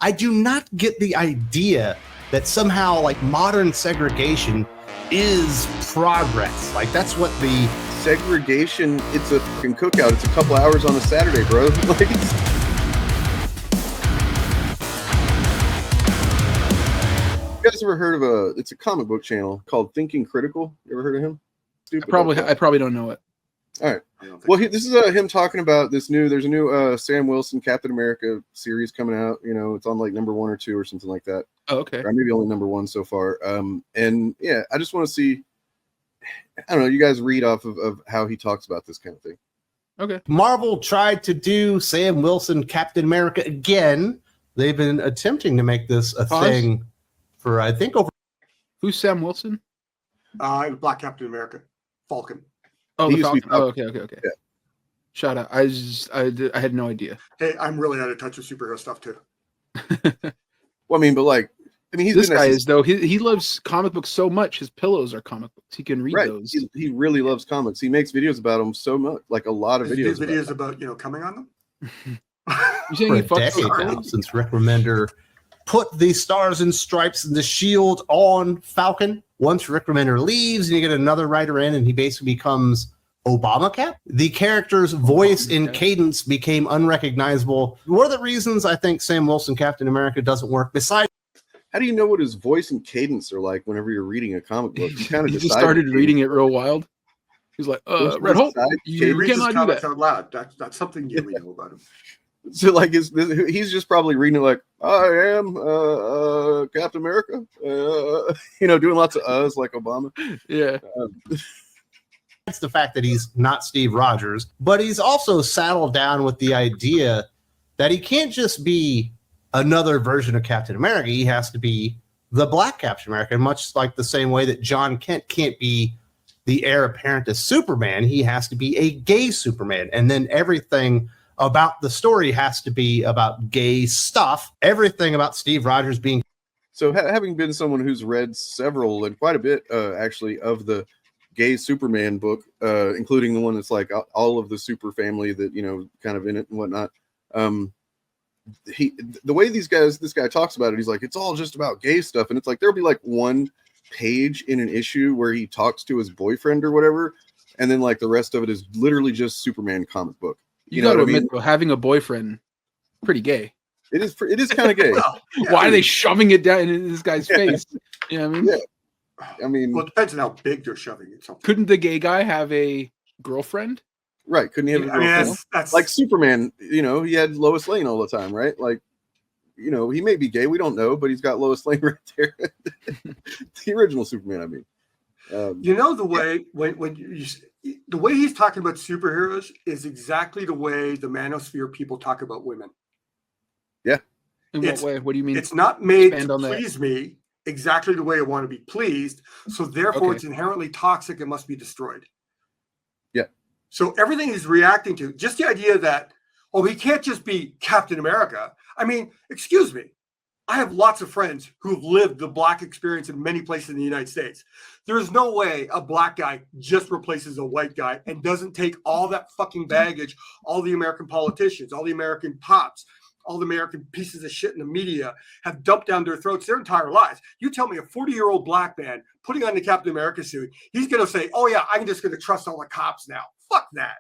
I do not get the idea that somehow like modern segregation is progress. Like that's what the segregation, it's a fucking cookout. It's a couple hours on a Saturday, bro. Like you guys ever heard of it's a comic book channel called Thinking Critical? You ever heard of him? Stupid I probably don't know it. All right. Well, this is him talking about there's a new Sam Wilson Captain America series coming out. You know, it's on like number 1 or 2 or something like that. Oh, okay. Or maybe only number 1 so far. And yeah, I just want to see, I don't know, you guys read off of how he talks about this kind of thing. Okay. Marvel tried to do Sam Wilson Captain America again. They've been attempting to make this a thing for, I think, over. Who's Sam Wilson? Black Captain America, Falcon. Oh, the Falcon. Oh, okay. Yeah. Shout out. I had no idea. Hey, I'm really out of touch with superhero stuff too. Well, I mean, he's this guy is though. He loves comic books so much. His pillows are comic books. He can read those. He really loves comics. He makes videos about them so much, like a lot of videos. Videos about coming on them. You saying for a decade now, since Rick Remender put the stars and stripes and the shield on Falcon. Once Rick Remender leaves, and you get another writer in, and he basically becomes Obama Cap. The character's voice and cadence became unrecognizable. One of the reasons I think Sam Wilson Captain America doesn't work, besides, how do you know what his voice and cadence are like whenever you're reading a comic book? You kind of just started reading it real wild. He's like, Red Hulk, you cannot do that out loud. That's something you know about him. So like he's just probably reading it like, I am Captain America, doing lots of uhs like Obama. Yeah. It's the fact that he's not Steve Rogers, but he's also saddled down with the idea that he can't just be another version of Captain America. He has to be the Black Captain America, much like the same way that John Kent can't be the heir apparent to Superman. He has to be a gay Superman, and then everything about the story has to be about gay stuff. Everything about Steve Rogers being. So having been someone who's read several and quite a bit actually of the gay Superman book, including the one that's like all of the super family that, kind of in it and whatnot. The way this guy talks about it, he's like, it's all just about gay stuff. And it's like, there'll be like one page in an issue where he talks to his boyfriend or whatever. And then like the rest of it is literally just Superman comic book. You got to admit, though, having a boyfriend, pretty gay. It is kind of gay. Well, yeah, why are they shoving it down in this guy's face? You know what I mean? Yeah. I mean, well, it depends on how big they're shoving it. Couldn't the gay guy have a girlfriend? Right. Couldn't he have a girlfriend? mean, that's like Superman, he had Lois Lane all the time, right? Like, he may be gay. We don't know, but he's got Lois Lane right there. The original Superman, I mean. The way the way he's talking about superheroes is exactly the way the manosphere people talk about women. Yeah. In what way? What do you mean? It's not made to please me exactly the way I want to be pleased. So therefore it's inherently toxic and must be destroyed. Yeah. So everything he's reacting to, just the idea that, he can't just be Captain America. I mean, excuse me. I have lots of friends who've lived the Black experience in many places in the United States. There is no way a Black guy just replaces a white guy and doesn't take all that fucking baggage, all the American politicians, all the American pops, all the American pieces of shit in the media have dumped down their throats their entire lives. You tell me a 40-year-old Black man putting on the Captain America suit, he's going to say, oh yeah, I'm just going to trust all the cops now. Fuck that.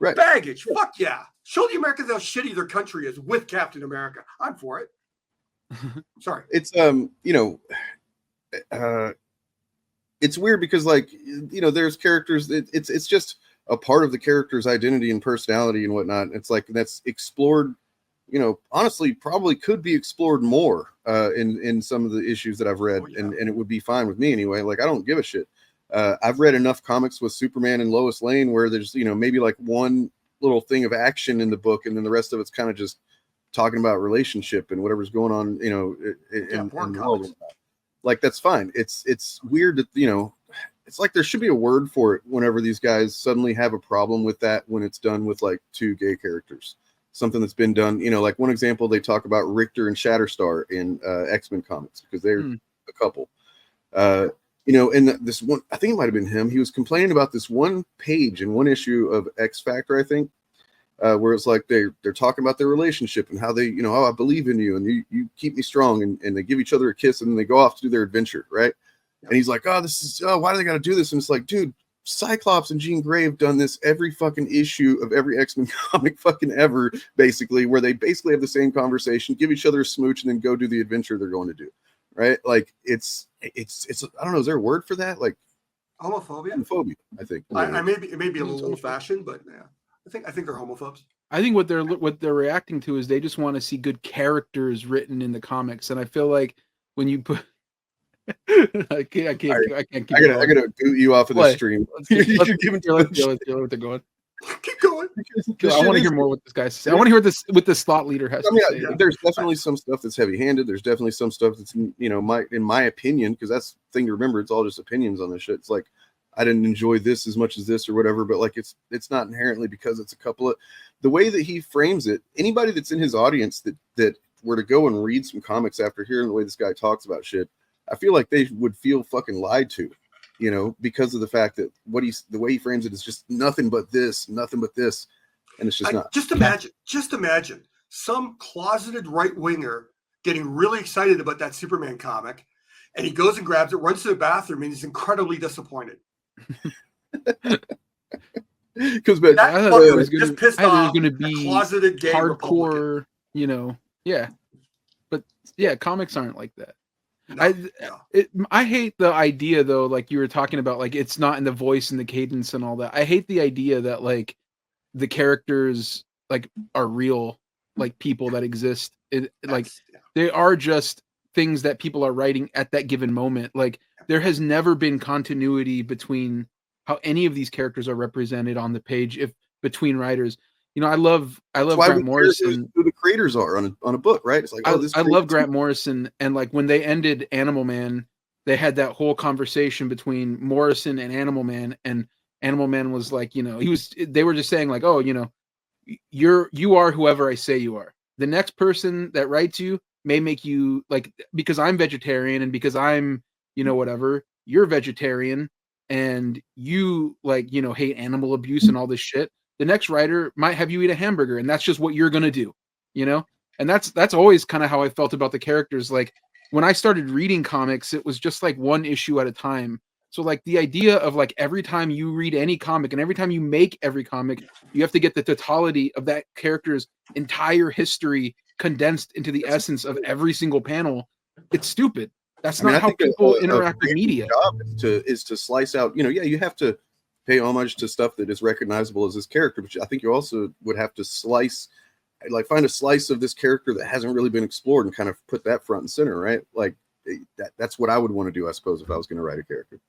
Right. Baggage. Fuck yeah. Show the Americans how shitty their country is with Captain America. I'm for it. Sorry. It's it's weird because there's characters it's just a part of the character's identity and personality and whatnot. It's like that's explored, honestly probably could be explored more in some of the issues that I've read. And it would be fine with me anyway. Like I don't give a shit. I've read enough comics with Superman and Lois Lane where there's maybe like one little thing of action in the book and then the rest of it's kind of just talking about relationship and whatever's going on, in the world. Like that's fine. It's weird that it's like there should be a word for it whenever these guys suddenly have a problem with that when it's done with like two gay characters. Something that's been done, like one example they talk about Richter and Shatterstar in X-Men comics because they're a couple. And this one, I think it might have been him. He was complaining about this one page in one issue of X Factor, I think. where it's like they're talking about their relationship and how they, you know, oh, I believe in you and you keep me strong, and they give each other a kiss and then they go off to do their adventure, right? And he's like, oh, why do they got to do this? And it's like, dude, Cyclops and Jean Grey have done this every fucking issue of every X-Men comic fucking ever, basically, where they basically have the same conversation, give each other a smooch, and then go do the adventure they're going to do, right? Like it's I don't know, is there a word for that? Like homophobia. I think. It may be a little old-fashioned, but yeah, I think they're homophobes. I think what they're reacting to is they just want to see good characters written in the comics, and I feel like when you put I can't keep I gotta boot you off of the stream. Let's hear what they're going. Keep going. I want to hear more what this guy says. I want to hear what this thought leader has to say. There's definitely some stuff that's heavy-handed. There's definitely some stuff that's, you know, in my opinion, because that's the thing to remember. It's all just opinions on this shit. It's like I didn't enjoy this as much as this or whatever, but like it's not inherently because it's a couple of the way that he frames it. Anybody that's in his audience that were to go and read some comics after hearing the way this guy talks about shit, I feel like they would feel fucking lied to, you know, because of the fact that the way he frames it is just nothing but this, and it's just not. Just imagine some closeted right winger getting really excited about that Superman comic, and he goes and grabs it, runs to the bathroom, and he's incredibly disappointed. Because just pissed off. Going to be closeted gay hardcore, Republican. you know, yeah, but yeah, comics aren't like that. I hate the idea though, like you were talking about, like it's not in the voice and the cadence and all that. I hate the idea that like the characters like are real, like people that exist. They are just things that people are writing at that given moment. Like there has never been continuity between how any of these characters are represented on the page, if between writers. You know, I love Grant Morrison. Who the creators are on a book, right? It's like, I love Grant Morrison, and like when they ended Animal Man, they had that whole conversation between Morrison and Animal Man, and Animal Man was like, you know, they were just saying like, oh, you know, you are whoever I say you are. The next person that writes you may make you like, because I'm vegetarian and because I'm, you know, whatever, you're vegetarian and you like, you know, hate animal abuse and all this shit. The next writer might have you eat a hamburger, and that's just what you're going to do, you know? And that's always kind of how I felt about the characters. Like when I started reading comics, it was just like one issue at a time. So like the idea of like every time you read any comic and every time you make every comic, you have to get the totality of that character's entire history condensed into the essence of every single panel. It's stupid. That's not how people interact with media. Job is to slice out, you know, you have to pay homage to stuff that is recognizable as this character, but I think you also would have to find a slice of this character that hasn't really been explored and kind of put that front and center, right? Like that's what I would want to do, I suppose, if I was going to write a character.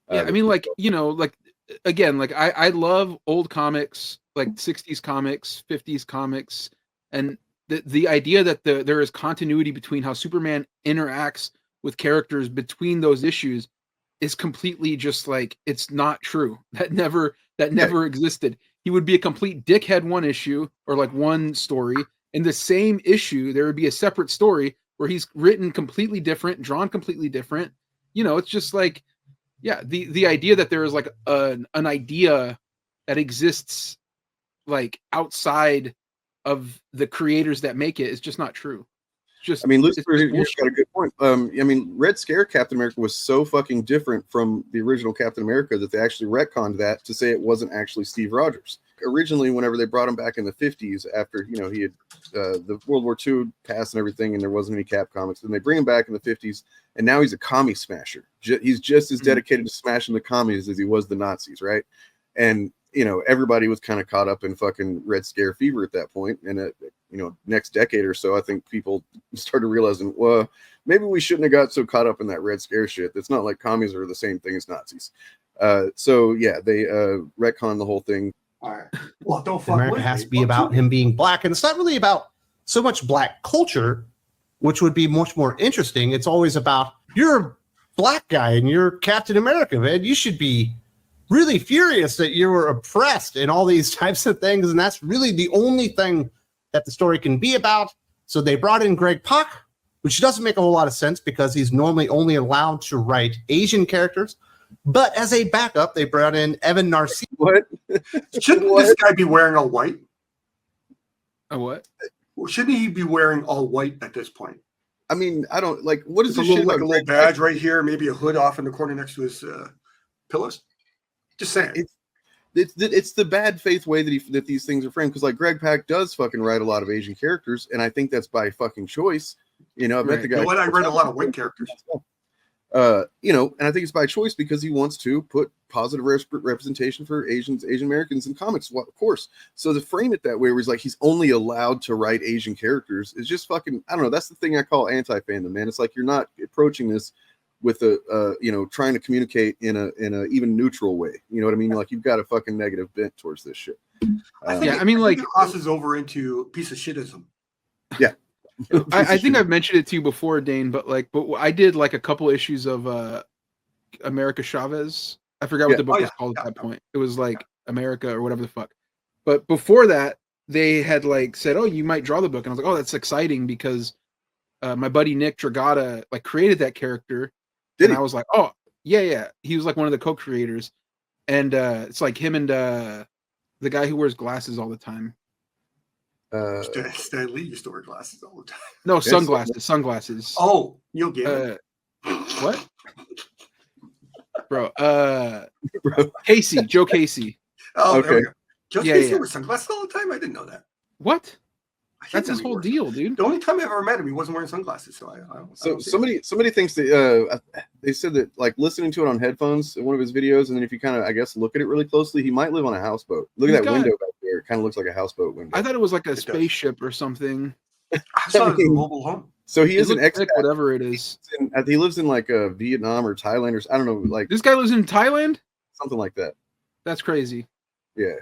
Yeah, I mean, like, you know, like again, like I love old comics, like 60s comics, 50s comics, and the idea that there is continuity between how Superman interacts with characters between those issues is completely just like, it's not true. That never existed. He would be a complete dickhead one issue or like one story. In the same issue, there would be a separate story where he's written completely different, drawn completely different. You know, it's just like, yeah, the idea that there is like an idea that exists like outside of the creators that make it is just not true. Just, I mean, Lucifer here's got a good point. I mean, Red Scare Captain America was so fucking different from the original Captain America that they actually retconned that to say it wasn't actually Steve Rogers. Originally, whenever they brought him back in the 50s, after, you know, he had the World War II passed and everything, and there wasn't any Cap comics, and they bring him back in the 50s, and now he's a commie smasher. He's just as dedicated to smashing the commies as he was the Nazis, right? And you know, everybody was kind of caught up in fucking Red Scare fever at that point. And you know, next decade or so, I think people started realizing, well, maybe we shouldn't have got so caught up in that Red Scare shit. It's not like commies are the same thing as Nazis. So yeah, they retcon the whole thing. All right. Well, don't fuck America has to be about him being black, and it's not really about so much black culture, which would be much more interesting. It's always about, you're a black guy and you're Captain America, man. You should be really furious that you were oppressed and all these types of things. And that's really the only thing that the story can be about. So they brought in Greg Pak, which doesn't make a whole lot of sense because he's normally only allowed to write Asian characters. But as a backup, they brought in Evan Narcisse. What? Shouldn't this guy be wearing a white? A what? Well, shouldn't he be wearing all white at this point? I mean, I don't like what is It's a this little, shit like about a little Greg Pak? badge right here, maybe a hood off in the corner next to his pillows. Just saying. It's the bad faith way that these things are framed, because like Greg Pak does fucking write a lot of Asian characters, and I think that's by fucking choice. You know, I've met the guy. You know what? I read a lot of white characters. You know, and I think it's by choice because he wants to put positive representation for Asian Americans in comics, of course. So to frame it that way, where he's like he's only allowed to write Asian characters, is just fucking, I don't know. That's the thing I call anti-fandom, man. It's like you're not approaching this with a you know, trying to communicate in a even neutral way. You know what I mean? Like you've got a fucking negative bent towards this shit. I think it crosses over into piece of shitism. Yeah. I think I've mentioned it to you before, Dane, but I did like a couple issues of America Chavez. I forgot what the book was called at that point. It was like America or whatever the fuck. But before that, they had like said, "Oh, you might draw the book," and I was like, "Oh, that's exciting," because my buddy Nick Dragata like created that character, and I was like, "Oh, yeah." He was like one of the co-creators, and it's like him and the guy who wears glasses all the time. Stan Lee used to wear glasses all the time. No, sunglasses. Oh, Neil Gaiman. What? Bro, Joe Casey. Oh, okay. Joe Casey wears sunglasses all the time? I didn't know that. What? That's his whole deal, dude. The only time I ever met him, he wasn't wearing sunglasses. So somebody thinks that they said that like listening to it on headphones in one of his videos, and then if you kind of, I guess, look at it really closely, he might live on a houseboat. Look at that window back there; it kind of looks like a houseboat window. I thought it was like a spaceship or something. I saw it as a mobile home. So he is an expat, whatever it is. He lives in like Vietnam or Thailand or I don't know. Like this guy lives in Thailand, something like that. That's crazy. Yeah.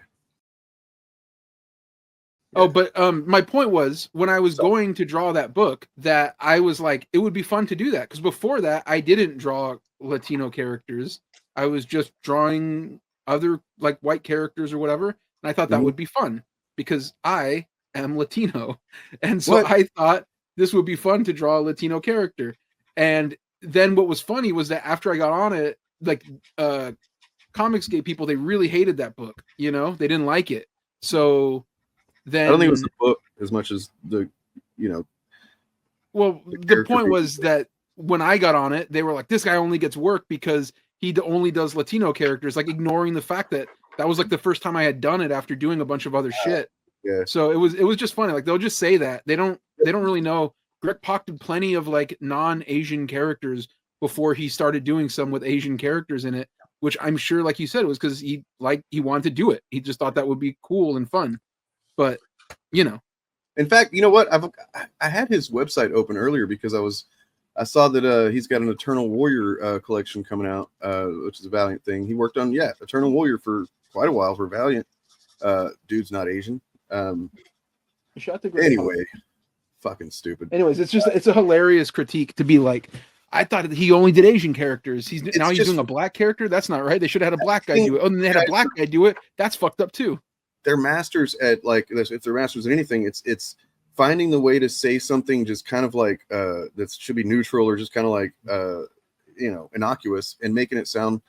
Oh, but my point was when I was going to draw that book, that I was like, it would be fun to do that because before that, I didn't draw Latino characters. I was just drawing other like white characters or whatever, and I thought that would be fun because I am Latino, and so I thought this would be fun to draw a Latino character. And then what was funny was that after I got on it, like Comicsgate people, they really hated that book. You know, they didn't like it. So then I don't think it was the book as much as the, you know. Well, the point was that when I got on it, they were like, this guy only gets work because he only does Latino characters, like ignoring the fact that that was like the first time I had done it after doing a bunch of other shit. Yeah. So it was just funny. Like they'll just say that they don't really know. Greg Pak did plenty of like non-Asian characters before he started doing some with Asian characters in it, which I'm sure, like you said, it was because he wanted to do it. He just thought that would be cool and fun. But you know, in fact, you know what? I had his website open earlier because I saw that he's got an Eternal Warrior collection coming out, which is a Valiant thing. He worked on Eternal Warrior for quite a while for Valiant. Dude's not Asian. Anyway, fucking stupid. Anyways, it's a hilarious critique to be like, I thought he only did Asian characters. He's doing a black character. That's not right. They should have had a black guy do it. Oh, and they had a black guy do it. That's fucked up too. They're masters at like this. If they're masters at anything, it's finding the way to say something just kind of like that should be neutral or just kind of like you know, innocuous, and making it sound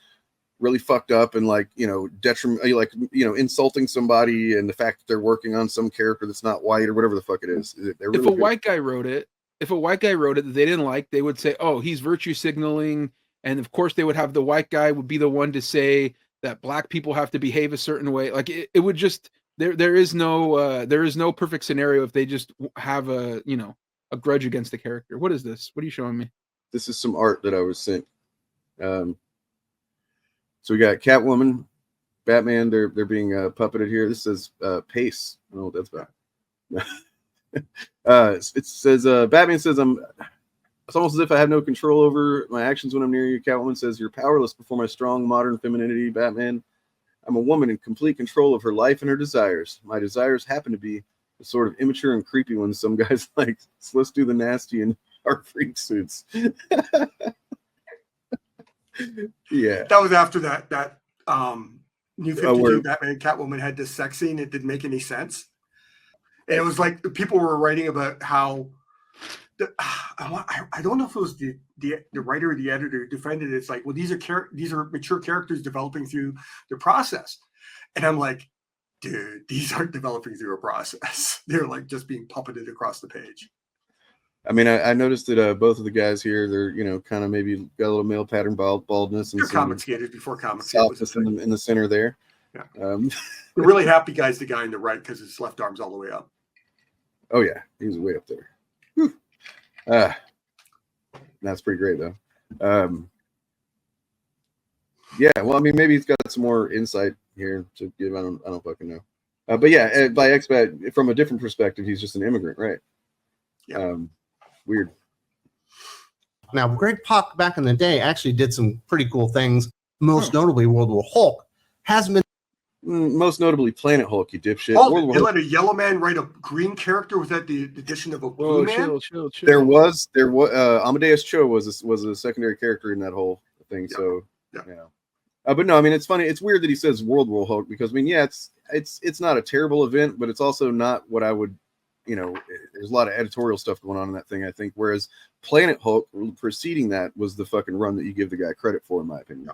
really fucked up and like, you know, detriment, like, you know, insulting somebody and the fact that they're working on some character that's not white or whatever the fuck it is. If a white guy wrote it that they didn't like, they would say, oh, he's virtue signaling, and of course they would have the white guy would be the one to say that black people have to behave a certain way. Like it would just there is no perfect scenario if they just have a grudge against the character. What is this? What are you showing me? This is some art that I was sent. So we got Catwoman, Batman. They're being puppeted here. This says Pace. I don't know what that's about. It says Batman says it's almost as if I have no control over my actions when I'm near you. Catwoman says you're powerless before my strong modern femininity. Batman, I'm a woman in complete control of her life and her desires. My desires happen to be the sort of immature and creepy ones some guys like. So let's do the nasty and our freak suits. Yeah, that was after that New 52 Batman Catwoman had this sex scene. It didn't make any sense, and it was like people were writing about how I don't know if it was the writer or the editor defended it. It's like, well, these are mature characters developing through the process, and I'm like, dude, these aren't developing through a process. They're like just being puppeted across the page. I mean, I noticed that both of the guys here, they're, you know, kind of maybe got a little male pattern baldness and They're some comic skaters before comic skaters. softness in the center there. Yeah. The really happy guy's the guy on the right because his left arm's all the way up. Oh yeah, he's way up there. That's pretty great though. Yeah, well, I mean, maybe he's got some more insight here to give. I don't fucking know. But yeah, by expat, from a different perspective, he's just an immigrant, right? Yeah. Weird. Now, Greg Pak back in the day actually did some pretty cool things. Most notably, World War Hulk has been. Most notably, Planet Hulk, you dipshit. Oh, they let a yellow man write a green character without the addition of a blue man? Chill. There was Amadeus Cho was a secondary character in that whole thing. Yeah. So yeah. But no, I mean, it's funny. It's weird that he says World War Hulk because I mean, yeah, it's not a terrible event, but it's also not what I would, you know. There's a lot of editorial stuff going on in that thing, I think. Whereas Planet Hulk preceding that was the fucking run that you give the guy credit for, in my opinion.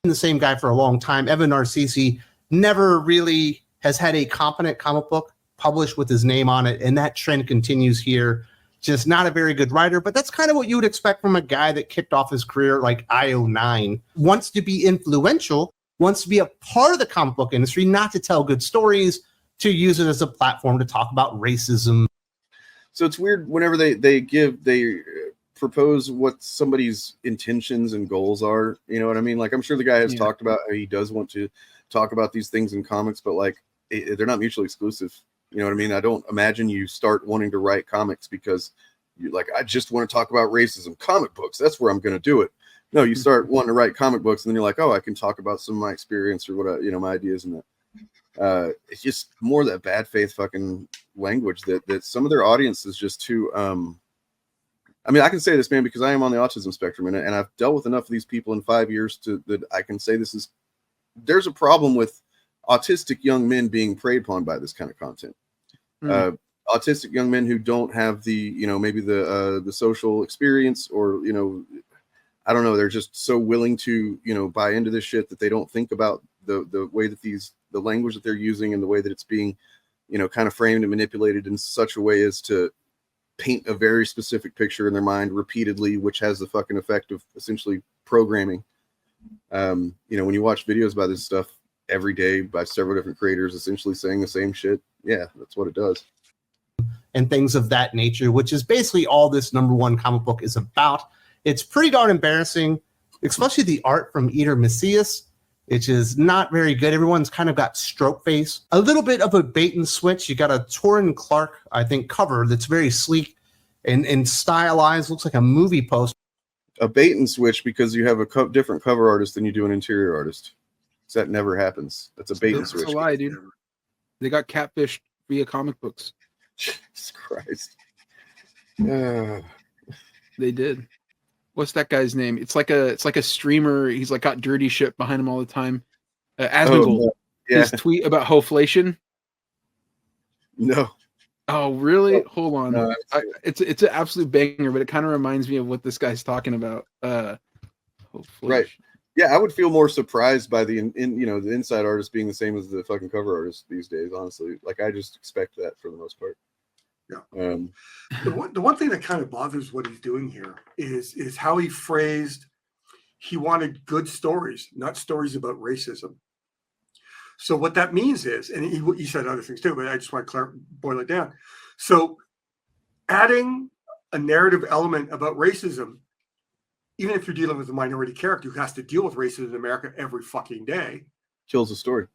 The same guy for a long time. Evan Narcisi never really has had a competent comic book published with his name on it, and that trend continues here. Just not a very good writer, but that's kind of what you would expect from a guy that kicked off his career like IO9. Wants to be influential, wants to be a part of the comic book industry, not to tell good stories, to use it as a platform to talk about racism. So it's weird whenever they propose what somebody's intentions and goals are. You know what I mean? Like, I'm sure the guy has talked about how he does want to talk about these things in comics, but like they're not mutually exclusive. You know what I mean? I don't imagine you start wanting to write comics because you're like, I just want to talk about racism. Comic books, that's where I'm going to do it. No, you start wanting to write comic books, and then you're like, oh, I can talk about some of my experience or what, my ideas and that. It's just more that bad faith fucking language that some of their audience is just too. I mean, I can say this, man, because I am on the autism spectrum, and I've dealt with enough of these people in 5 years that I can say there's a problem with autistic young men being preyed upon by this kind of content. Autistic young men who don't have the, maybe the social experience, or, I don't know, they're just so willing to, buy into this shit that they don't think about the way that the language that they're using and the way that it's being, kind of framed and manipulated in such a way as to paint a very specific picture in their mind repeatedly, which has the fucking effect of essentially programming. When you watch videos about this stuff every day by several different creators essentially saying the same shit, yeah, that's what it does. And things of that nature, which is basically all this #1 comic book is about. It's pretty darn embarrassing, especially the art from Eater Macias, which is not very good. Everyone's kind of got stroke face. A little bit of a bait and switch. You got a Torrin Clark, I think, cover that's very sleek and stylized. Looks like a movie poster. A bait and switch because you have a different cover artist than you do an interior artist. So that never happens. That's a bait and switch. That's a lie, dude. They got catfished via comic books. Jesus Christ. They did. What's that guy's name? It's like a streamer. He's like got dirty shit behind him all the time. Asmongold. His tweet about hoflation. No. Oh, really? Hold on. No, it's an absolute banger, but it kind of reminds me of what this guy's talking about. Right. Yeah, I would feel more surprised by the inside artist being the same as the fucking cover artist these days, honestly. Like, I just expect that for the most part. Yeah. The one thing that kind of bothers what he's doing here is how he phrased he wanted good stories, not stories about racism. So what that means is, and he said other things too, but I just want to boil it down. So adding a narrative element about racism, even if you're dealing with a minority character who has to deal with racism in America every fucking day, kills the story.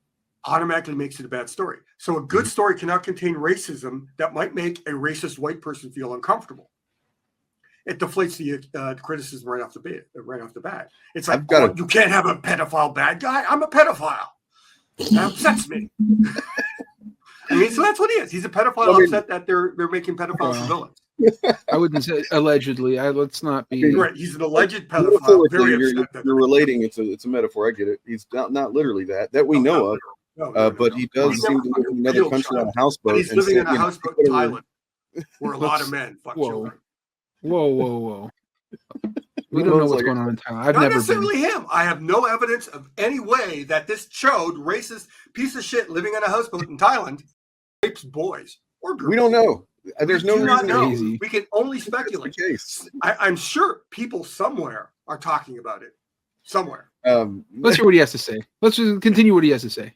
Automatically makes it a bad story. So a good story cannot contain racism that might make a racist white person feel uncomfortable. It deflates the criticism right off the bat. It's like, you can't have a pedophile bad guy. I'm a pedophile. That upsets me. I mean, so that's what he is. He's a pedophile upset that they're making pedophiles villains. I wouldn't say allegedly. Let's not be right. He's an alleged pedophile. You're relating. It's a metaphor. I get it. He's not literally that we know of. But he does seem to live in another country on a houseboat. He's living in a houseboat in Thailand, where a lot of men fuck children. Whoa. We don't know what's like, going on in Thailand. I've Not never necessarily been. him. I have no evidence of any way that this chode, racist piece of shit living on a houseboat in Thailand, rapes boys or girls. We don't know. There's We no do reason not know. Crazy. We can only that's the speculate. case. I'm sure people somewhere are talking about it. Somewhere. Let's hear what he has to say. Let's just continue what he has to say.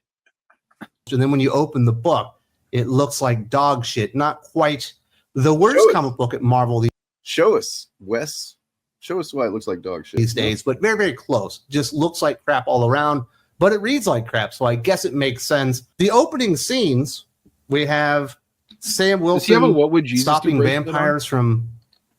And then when you open the book, it looks like dog shit. Not quite the worst Show it. comic book at Marvel Show us, Wes. Show us why it looks like dog shit. these days, but very, very close. Just looks like crap all around, but it reads like crap. So I guess it makes sense. The opening scenes, we have Sam Does he have a Wilson What Would Jesus Do stopping bracelet on? vampires from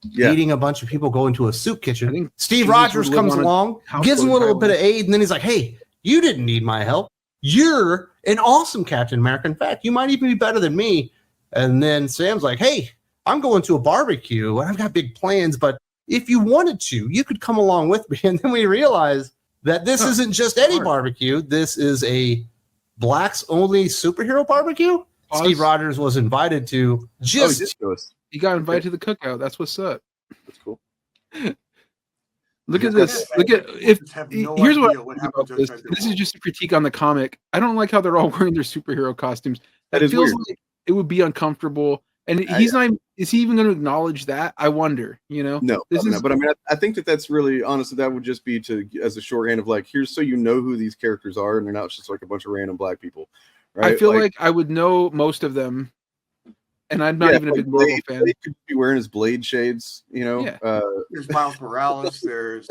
Yeah. eating a bunch of people, go into a soup I kitchen. think Steve Jesus Rogers would live comes on a along, houseboat gives him a in little bit of Thailand. aid, and then he's like, hey, you didn't need my help. You're an awesome Captain America. In fact, you might even be better than me. And then Sam's like, hey, I'm going to a barbecue and I've got big plans, but if you wanted to, you could come along with me. And then we realize that this isn't just any smart. barbecue. This is a blacks only superhero barbecue. Pause. Steve Rogers was invited to Oh, he just did show us. He got invited to the cookout. That's what's up. That's cool. Look at Yeah, this. Look at people if just have no here's what idea I what think happens about this. outside their This is walls. just a critique on the comic. I don't like how they're all wearing their superhero costumes. That It is feels weird. like it would be uncomfortable. And he's not. Is he even going to acknowledge that? I wonder. You know. No, This probably is- not. But I mean, I think that's really honestly that would just be to as a shorthand of like, here's so you know who these characters are, and they're not just like a bunch of random black people. Right? I feel like I would know most of them, and I'm not even a like big Marvel Blade, fan. Blade could be wearing his Blade shades. You know, Yeah. There's Miles Morales. There's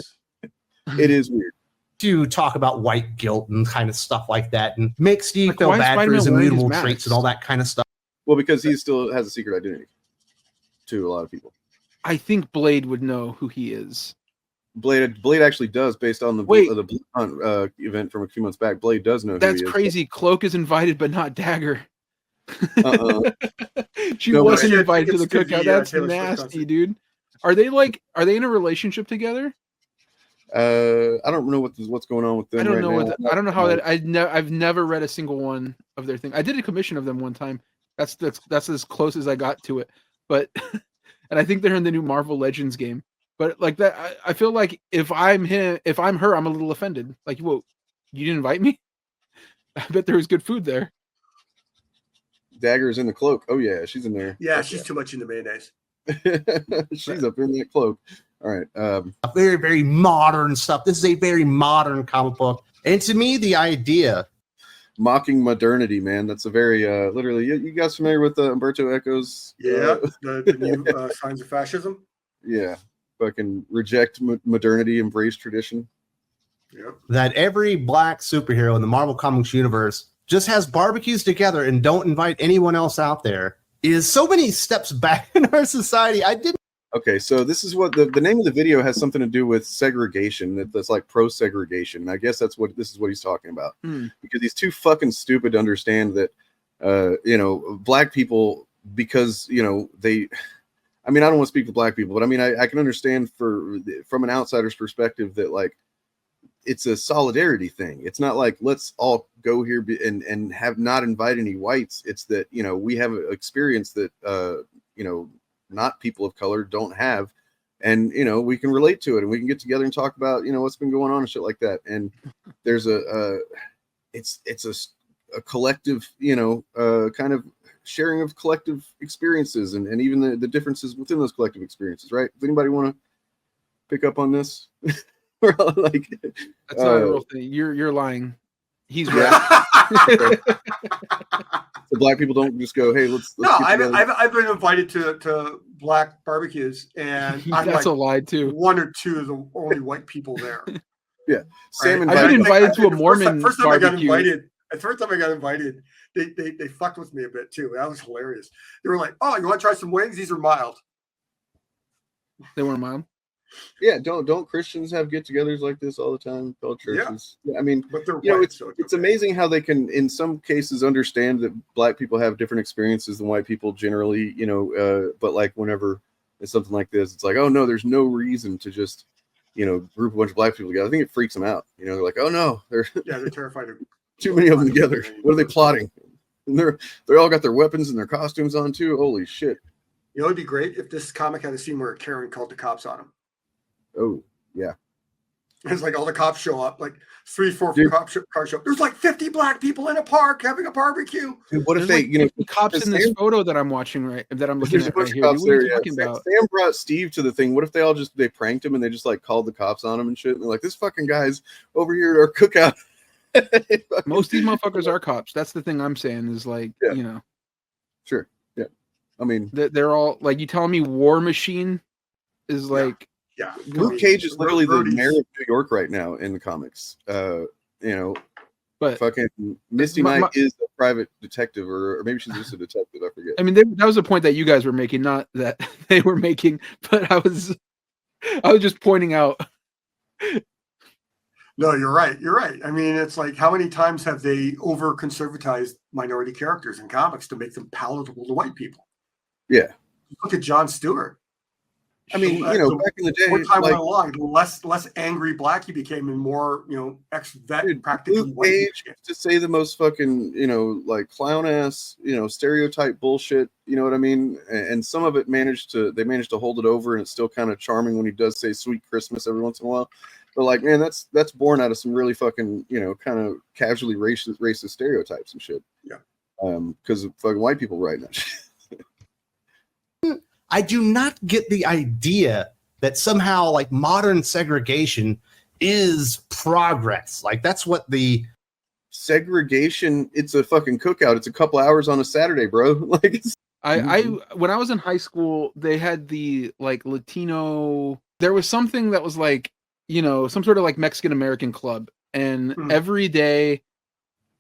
it is weird. to talk about white guilt and kind of stuff like that and make Steve Like, feel why is bad for Spider-Man his wearing his immutable mask? traits and all that kind of stuff. Well, because he still has a secret identity to a lot of people. I think Blade would know who he is. Blade actually does, based on the Wait. the Blue Hunt event from a few months back. Blade does know who That's he is. crazy. Cloak is invited, but not Dagger. Uh-uh. She No, wasn't but- invited to the Tickets to the, cookout. That's Taylor Swift nasty, concert. dude. Are they in a relationship together? I don't know what's going on with them. I don't right know now. I don't know how that. I've never read a single one of their thing. I did a commission of them one time. That's as close as I got to it. But and I think they're in the new Marvel Legends game. But like that, I feel like if I'm her, I'm a little offended. Like, whoa, you didn't invite me? I bet there was good food there. Dagger's in the cloak. Oh yeah, she's in there. yeah, Fuck she's too much into mayonnaise. yeah. She's up in that cloak. All right. Very, very modern stuff. This is a very modern comic book. And to me, the idea, Mocking modernity, man. That's a very literally. You guys familiar with Umberto Eco's? Yeah, the new signs of fascism. Yeah. Fucking reject modernity, embrace tradition. Yeah. that every black superhero in the Marvel Comics universe just has barbecues together and don't invite anyone else out there is so many steps back in our society. I didn't. Okay, so this is what the name of the video has something to do with segregation. That's like pro segregation. And I guess this is what he's talking about. Because he's too fucking stupid to understand that black people, because they. I mean, I don't want to speak for black people, but I mean, I can understand from an outsider's perspective that like it's a solidarity thing. It's not like let's all go here and have not invite any whites. It's that we have an experience that not people of color don't have, and we can relate to it, and we can get together and talk about what's been going on and shit like that. And there's it's a collective kind of sharing of collective experiences and even the differences within those collective experiences, right? Does anybody want to pick up on this? Like, That's not a real thing. You're lying. He's right. So black people don't just go, hey, let's No, get together. I've been invited to black barbecues, and I'm That's like a lie too. one or two of the only white people there. Yeah, Sam Right? I've been invited to a the Mormon first time I got barbecue. invited. The first time I got invited, they fucked with me a bit too. That was hilarious. They were like, "Oh, you want to try some wings? These are mild." They weren't mild. Yeah, don't Christians have get-togethers like this all the time? Called churches. Yeah, I mean, But they're you know, white, it's so it's okay. amazing how they can, in some cases, understand that black people have different experiences than white people generally. But like whenever it's something like this, it's like, oh no, there's no reason to just group a bunch of black people together. I think it freaks them out. They're like, oh no, they're They're terrified of too many of them together. What are they plotting? And they all got their weapons and their costumes on too. Holy shit! It'd be great if this comic had a scene where Karen called the cops on him. Oh, Yeah. It's like all the cops show up, like 3-4 Dude. cars show up. There's like 50 black people in a park having a barbecue. Dude, what if There's they, like you know, 50 cops in this photo that I'm watching that I'm looking there's a at bunch right of here. cops Dude, what are there. you Yeah. talking about? Sam brought Steve to the thing. What if they all just they pranked him and they just like called the cops on him and shit? And they're like, this fucking guy's over here at our cookout. Most of these motherfuckers are cops. That's the thing I'm saying is like, Yeah. you know, Sure. Yeah. I mean, they're all like, you telling me War Machine is like, Yeah. Luke Cage is literally the Roadies. mayor of New York right now in the comics. You know, but fucking Misty my- Knight is a private detective, or maybe she's just a detective. I forget. I mean, that was the point that you guys were making, not that they were making, but I was just pointing out. No, you're right. You're right. I mean, it's like how many times have they over conservatized minority characters in comics to make them palatable to white people? Yeah. Look at Jon Stewart. I mean, you know, back in the day, More time like, went along, the less angry black he became, and more, you know, ex-vet dude, practically Luke white. he Cage became. to say the most fucking, you know, like clown ass, you know, stereotype bullshit. You know what I mean? And some of it managed to hold it over, and it's still kind of charming when he does say "Sweet Christmas" every once in a while. But like, man, that's born out of some really fucking, you know, kind of casually racist stereotypes and shit. Yeah. Because of fucking white people writing that shit. I do not get the idea that somehow like modern segregation is progress. Like that's what the Segregation, it's a fucking cookout. It's a couple hours on a Saturday, bro. Like it's, I when I was in high school, they had the like Latino. There was something that was like, you know, some sort of like Mexican American club, and every day,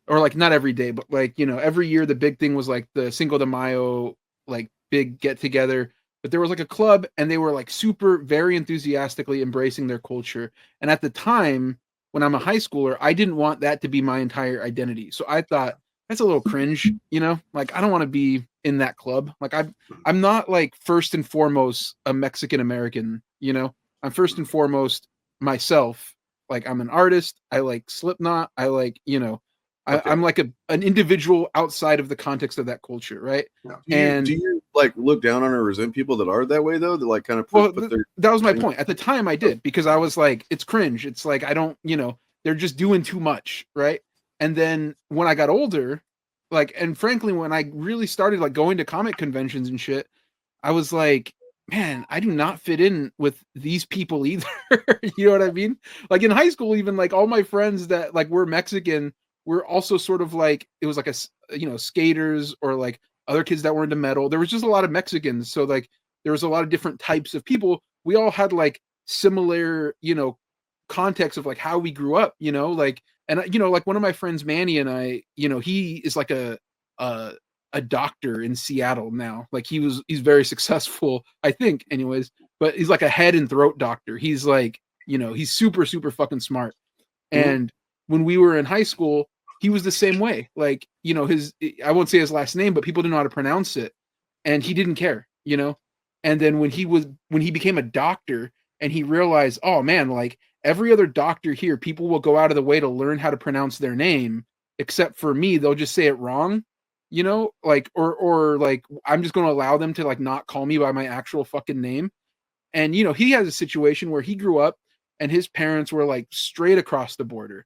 or like not every day, but like, you know, every year the big thing was like the Cinco de Mayo, like big get together. But there was like a club, and they were like super, very enthusiastically embracing their culture. And at the time, when I'm a high schooler, I didn't want that to be my entire identity. So I thought that's a little cringe, you know, like I don't want to be in that club. Like I'm not like first and foremost a Mexican American, you know, I'm first and foremost myself. Like I'm an artist. I like Slipknot. I like, you know, I'm like an individual outside of the context of that culture, right? Yeah. Do you like look down on or resent people that are that way though? That like kind of put their. That was my point. At the time, I did, because I was like, it's cringe. It's like I don't, you know, they're just doing too much, right? And then when I got older, like, and frankly, when I really started like going to comic conventions and shit, I was like, man, I do not fit in with these people either. You know what I mean? Like in high school, even like all my friends that like were Mexican were also sort of like, it was like a, you know, skaters or like other kids that were into metal. There was just a lot of Mexicans. So like there was a lot of different types of people. We all had like similar, you know, context of like how we grew up, you know, like, and you know, like one of my friends, Manny, and I, you know, he is like a doctor in Seattle now. Like he's very successful, I think, anyways, but he's like a head and throat doctor. He's like, you know, he's super, super fucking smart. And when we were in high school, he was the same way. Like, you know, I won't say his last name, but people didn't know how to pronounce it. And he didn't care, you know? And then when he became a doctor and he realized, oh man, like every other doctor here, people will go out of the way to learn how to pronounce their name, except for me, they'll just say it wrong, you know, like, or like, I'm just going to allow them to like not call me by my actual fucking name. And, you know, he has a situation where he grew up and his parents were like straight across the border.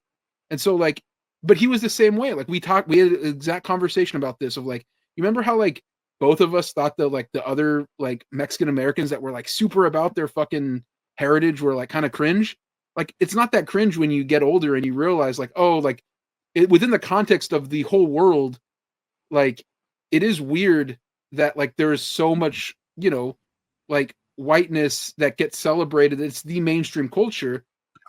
And so like, but he was the same way. Like we had an exact conversation about this of like, you remember how like both of us thought that like the other like Mexican Americans that were like super about their fucking heritage were like kind of cringe. Like it's not that cringe when you get older and you realize like, oh, like within the context of the whole world, like it is weird that like there is so much, you know, like whiteness that gets celebrated. It's the mainstream culture,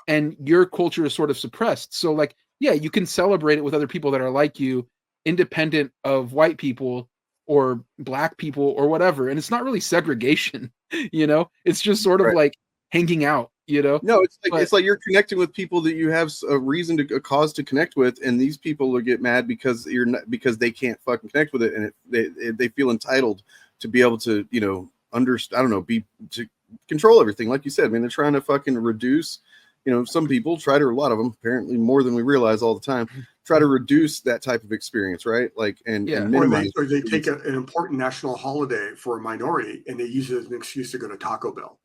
and your culture is sort of suppressed. So like, yeah, you can celebrate it with other people that are like you, independent of white people or black people or whatever. And it's not really segregation, you know, it's just sort of like hanging out, you know? No, it's like you're connecting with people that you have a cause to connect with, and these people will get mad because because they can't fucking connect with it, and they feel entitled to be able to, you know, to control everything. Like you said, I mean, they're trying to fucking reduce, you know, some people a lot of them, apparently more than we realize all the time, try to reduce that type of experience, right? Like, and minimize. Or they take an important national holiday for a minority and they use it as an excuse to go to Taco Bell.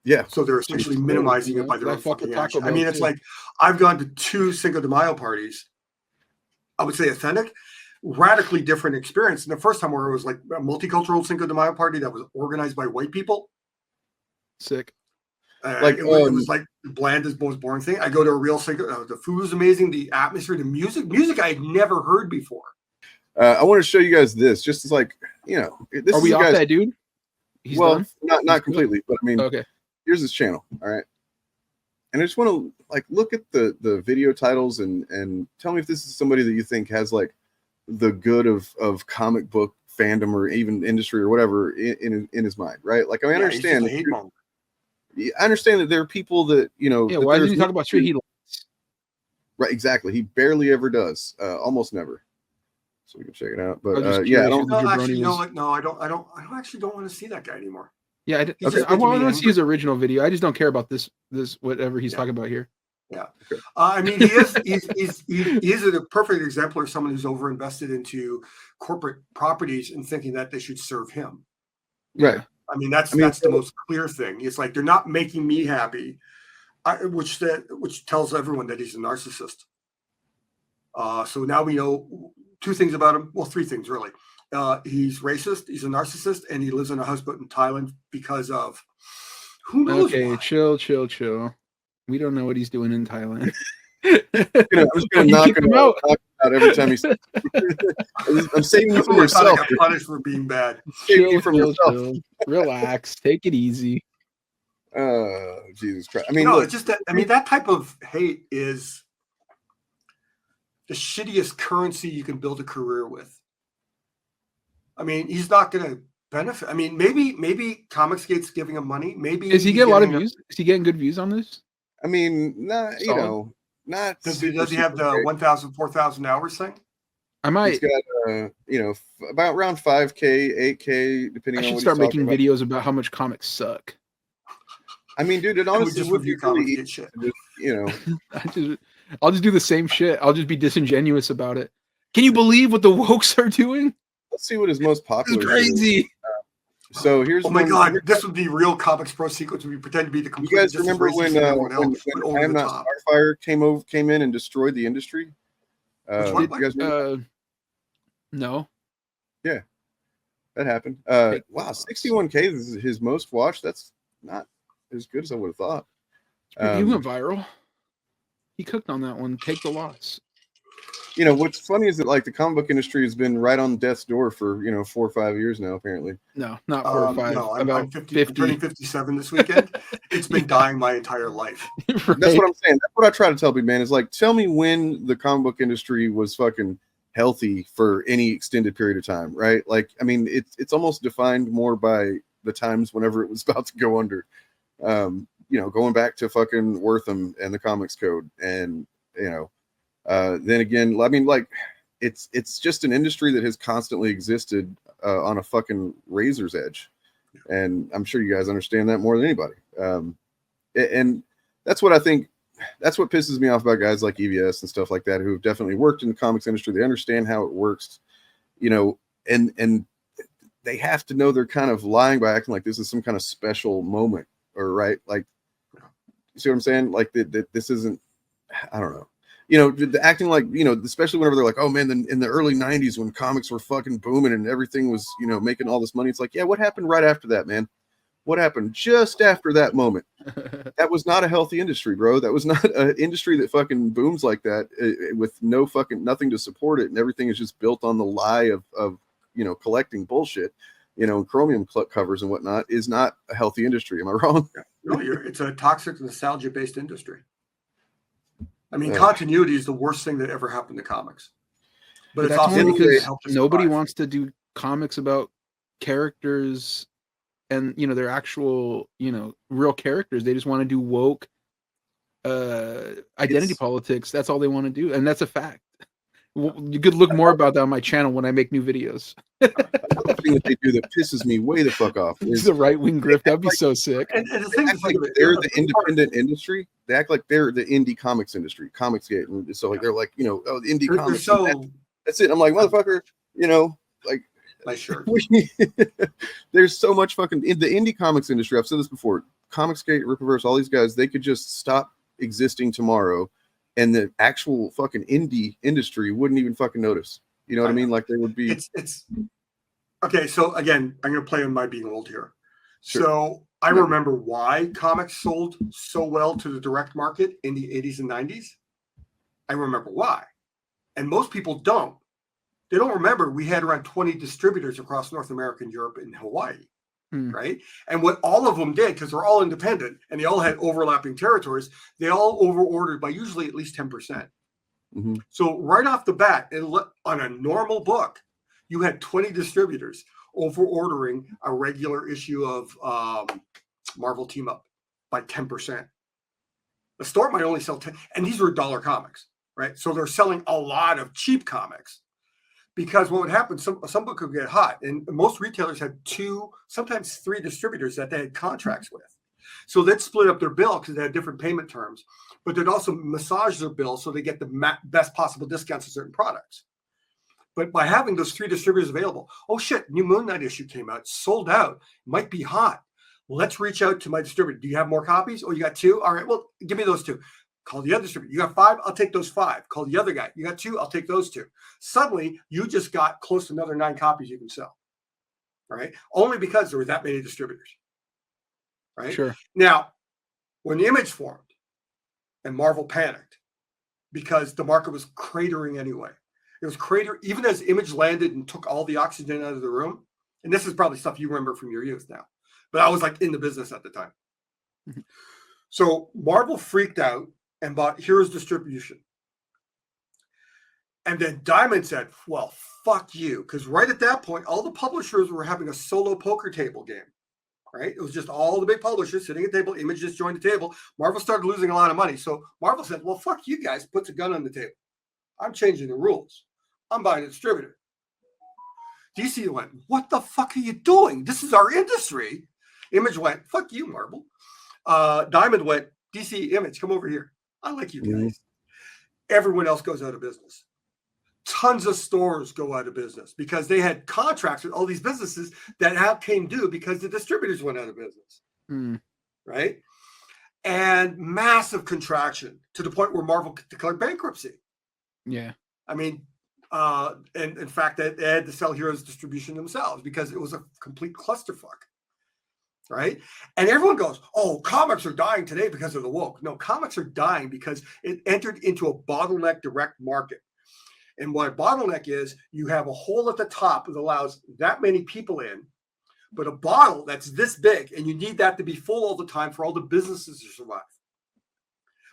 Yeah. So they're essentially minimizing it by their own fucking action. I mean, it's like I've gone to 2 Cinco de Mayo parties. I would say authentic, radically different experience. And the first time where it was like a multicultural Cinco de Mayo party that was organized by white people. Sick. It was like the blandest, most boring thing. I go to a real Cinco. The food was amazing. The atmosphere, the music I had never heard before. I want to show you guys this, just as like, you know, this are we off guys, that dude? He's well, done? not completely, but I mean, okay. Here's his channel. All right. And I just want to like look at the video titles and tell me if this is somebody that you think has like the good of comic book fandom or even industry or whatever in his mind, right? Like I understand. I understand that there are people that, you know. Yeah, why didn't you talk about shit he likes? Right, exactly. He barely ever does. Almost never. So we can check it out. But I actually don't want to see that guy anymore. Yeah, I want to see his original video. I just don't care about this whatever he's talking about here. Yeah, I mean, he is a perfect example of someone who's overinvested into corporate properties and thinking that they should serve him. Right. I mean, that's the most clear thing. It's like they're not making me happy, which tells everyone that he's a narcissist. So now we know 2 things about him. Well, 3 things really. He's racist, he's a narcissist, and he lives in a houseboat in Thailand because of who knows. Okay, chill. We don't know what he's doing in Thailand. I'm just gonna knock him out every time he's. I'm saving you from yourself. I got punished for being bad. Saving you from yourself. Relax, take it easy. Jesus Christ! I mean, no, look, it's just that. I mean, that type of hate is the shittiest currency you can build a career with. I mean, he's not going to benefit. I mean, maybe Comicsgate's giving him money. Maybe is he getting a lot of views? Is he getting good views on this? I mean, not you know, not. Does he have the 1,000, 4,000 hours thing? I might. He's got about around 5K, 8K, depending on what he's talking about. I should start making videos about how much comics suck. I mean, dude, it honestly would be really, shit. You know, I'll just do the same shit. I'll just be disingenuous about it. Can you believe what the wokes are doing? Let's see what is most popular. It's crazy. So here's. Oh my god, this would be real Comics Pro sequence. We pretend to be the complete. You guys remember when I Am Not Starfire came in and destroyed the industry? You guys remember? No. Yeah, that happened. Wow, 61K is his most watched. That's not as good as I would have thought. He went viral. He cooked on that one. Take the loss. You know what's funny is that like the comic book industry has been right on death's door for 4 or 5 years now. Apparently, no, not 4 or 5. No, I'm 50. I'm turning 57 this weekend. It's been dying my entire life. Right. That's what I'm saying. That's what I try to tell people, man. Is like, tell me when the comic book industry was fucking healthy for any extended period of time, right? Like, I mean, it's almost defined more by the times whenever it was about to go under. Going back to fucking Wortham and the Comics Code, and then again, I mean, like, it's just an industry that has constantly existed on a fucking razor's edge, and I'm sure you guys understand that more than anybody. And that's what I think. That's what pisses me off about guys like EVS and stuff like that, who have definitely worked in the comics industry. They understand how it works, and they have to know they're kind of lying by acting like this is some kind of special moment, or right, like. You see what I'm saying? Like that this isn't, I don't know, acting like, especially whenever they're like, oh man, in the early 90s when comics were fucking booming and everything was, making all this money. It's like, yeah, what happened right after that, man? What happened just after that moment? That was not a healthy industry, bro. That was not an industry that fucking booms like that with no fucking nothing to support it. And everything is just built on the lie of collecting bullshit. Chromium covers and whatnot is not a healthy industry. Am I wrong? No, it's a toxic nostalgia-based industry. I mean, continuity is the worst thing that ever happened to comics. But it's also because nobody wants to do comics about characters and they're actual real characters. They just want to do woke identity politics. That's all they want to do, and that's a fact. You could look more about that on my channel when I make new videos. The thing that they do that pisses me way the fuck off is the right-wing grift. That'd be so sick. And the thing is, they're the independent industry. They act like they're the indie comics industry, Comicsgate, and so like they're like, the indie comics. That's it. I'm like, motherfucker, like. My shirt. There's so much fucking in the indie comics industry. I've said this before. Comicsgate, Rippaverse, all these guys, they could just stop existing tomorrow, and the actual fucking indie industry wouldn't even fucking notice. You know what I mean? Like they would be. It's okay. So again, I'm going to play on my being old here. Sure. So I remember why comics sold so well to the direct market in the 80s and 90s. I remember why. And most people don't. They don't remember we had around 20 distributors across North America and Europe and Hawaii, right? And what all of them did, because they're all independent and they all had overlapping territories, they all over-ordered by usually at least 10%. So right off the bat, on a normal book, you had 20 distributors over-ordering a regular issue of Marvel Team Up by 10%. The store might only sell 10, and these were dollar comics, right? So they're selling a lot of cheap comics. Because what would happen, some book would get hot, and most retailers had 2, sometimes 3 distributors that they had contracts with. So they'd split up their bill because they had different payment terms, but they'd also massage their bill so they get the best possible discounts on certain products. But by having those 3 distributors available, oh shit, new Moon Knight issue came out, sold out, might be hot. Let's reach out to my distributor. Do you have more copies? Oh, you got 2? All right, well, give me those 2. Call the other distributor. You got 5? I'll take those 5. Call the other guy. You got 2? I'll take those 2. Suddenly, you just got close to another 9 copies you can sell. Right? Only because there were that many distributors. Right? Sure. Now, when the Image formed and Marvel panicked because the market was cratering anyway. It was even as Image landed and took all the oxygen out of the room. And this is probably stuff you remember from your youth now. But I was like in the business at the time. So Marvel freaked out and bought Heroes Distribution. And then Diamond said, well, fuck you. Because right at that point, all the publishers were having a solo poker table game. Right? It was just all the big publishers sitting at the table. Image just joined the table. Marvel started losing a lot of money. So Marvel said, well, fuck you guys. Puts a gun on the table. I'm changing the rules. I'm buying a distributor. DC went, what the fuck are you doing? This is our industry. Image went, fuck you, Marvel. Diamond went, DC, Image, come over here. I like you guys. Everyone else goes out of business. Tons of stores go out of business because they had contracts with all these businesses that came due because the distributors went out of business. Right? And massive contraction to the point where Marvel declared bankruptcy. Yeah. I mean, and in fact, they had to sell Heroes Distribution themselves because it was a complete clusterfuck. Right? And everyone goes, oh, comics are dying today because of the woke. No, comics are dying because it entered into a bottleneck direct market. And what a bottleneck is, you have a hole at the top that allows that many people in, but a bottle that's this big, and you need that to be full all the time for all the businesses to survive.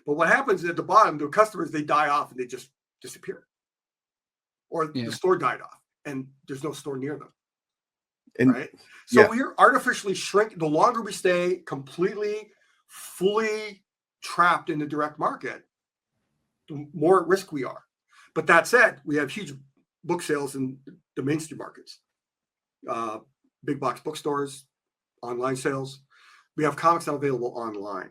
But what happens at the bottom, the customers, they die off and they just disappear. Or the store died off and there's no store near them. Right? So we're artificially shrink. The longer we stay completely, fully trapped in the direct market, the more at risk we are. But that said, we have huge book sales in the mainstream markets, big box bookstores, online sales. We have comics now available online,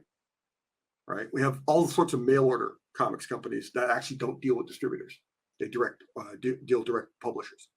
right? We have all sorts of mail order comics companies that actually don't deal with distributors. They deal direct publishers.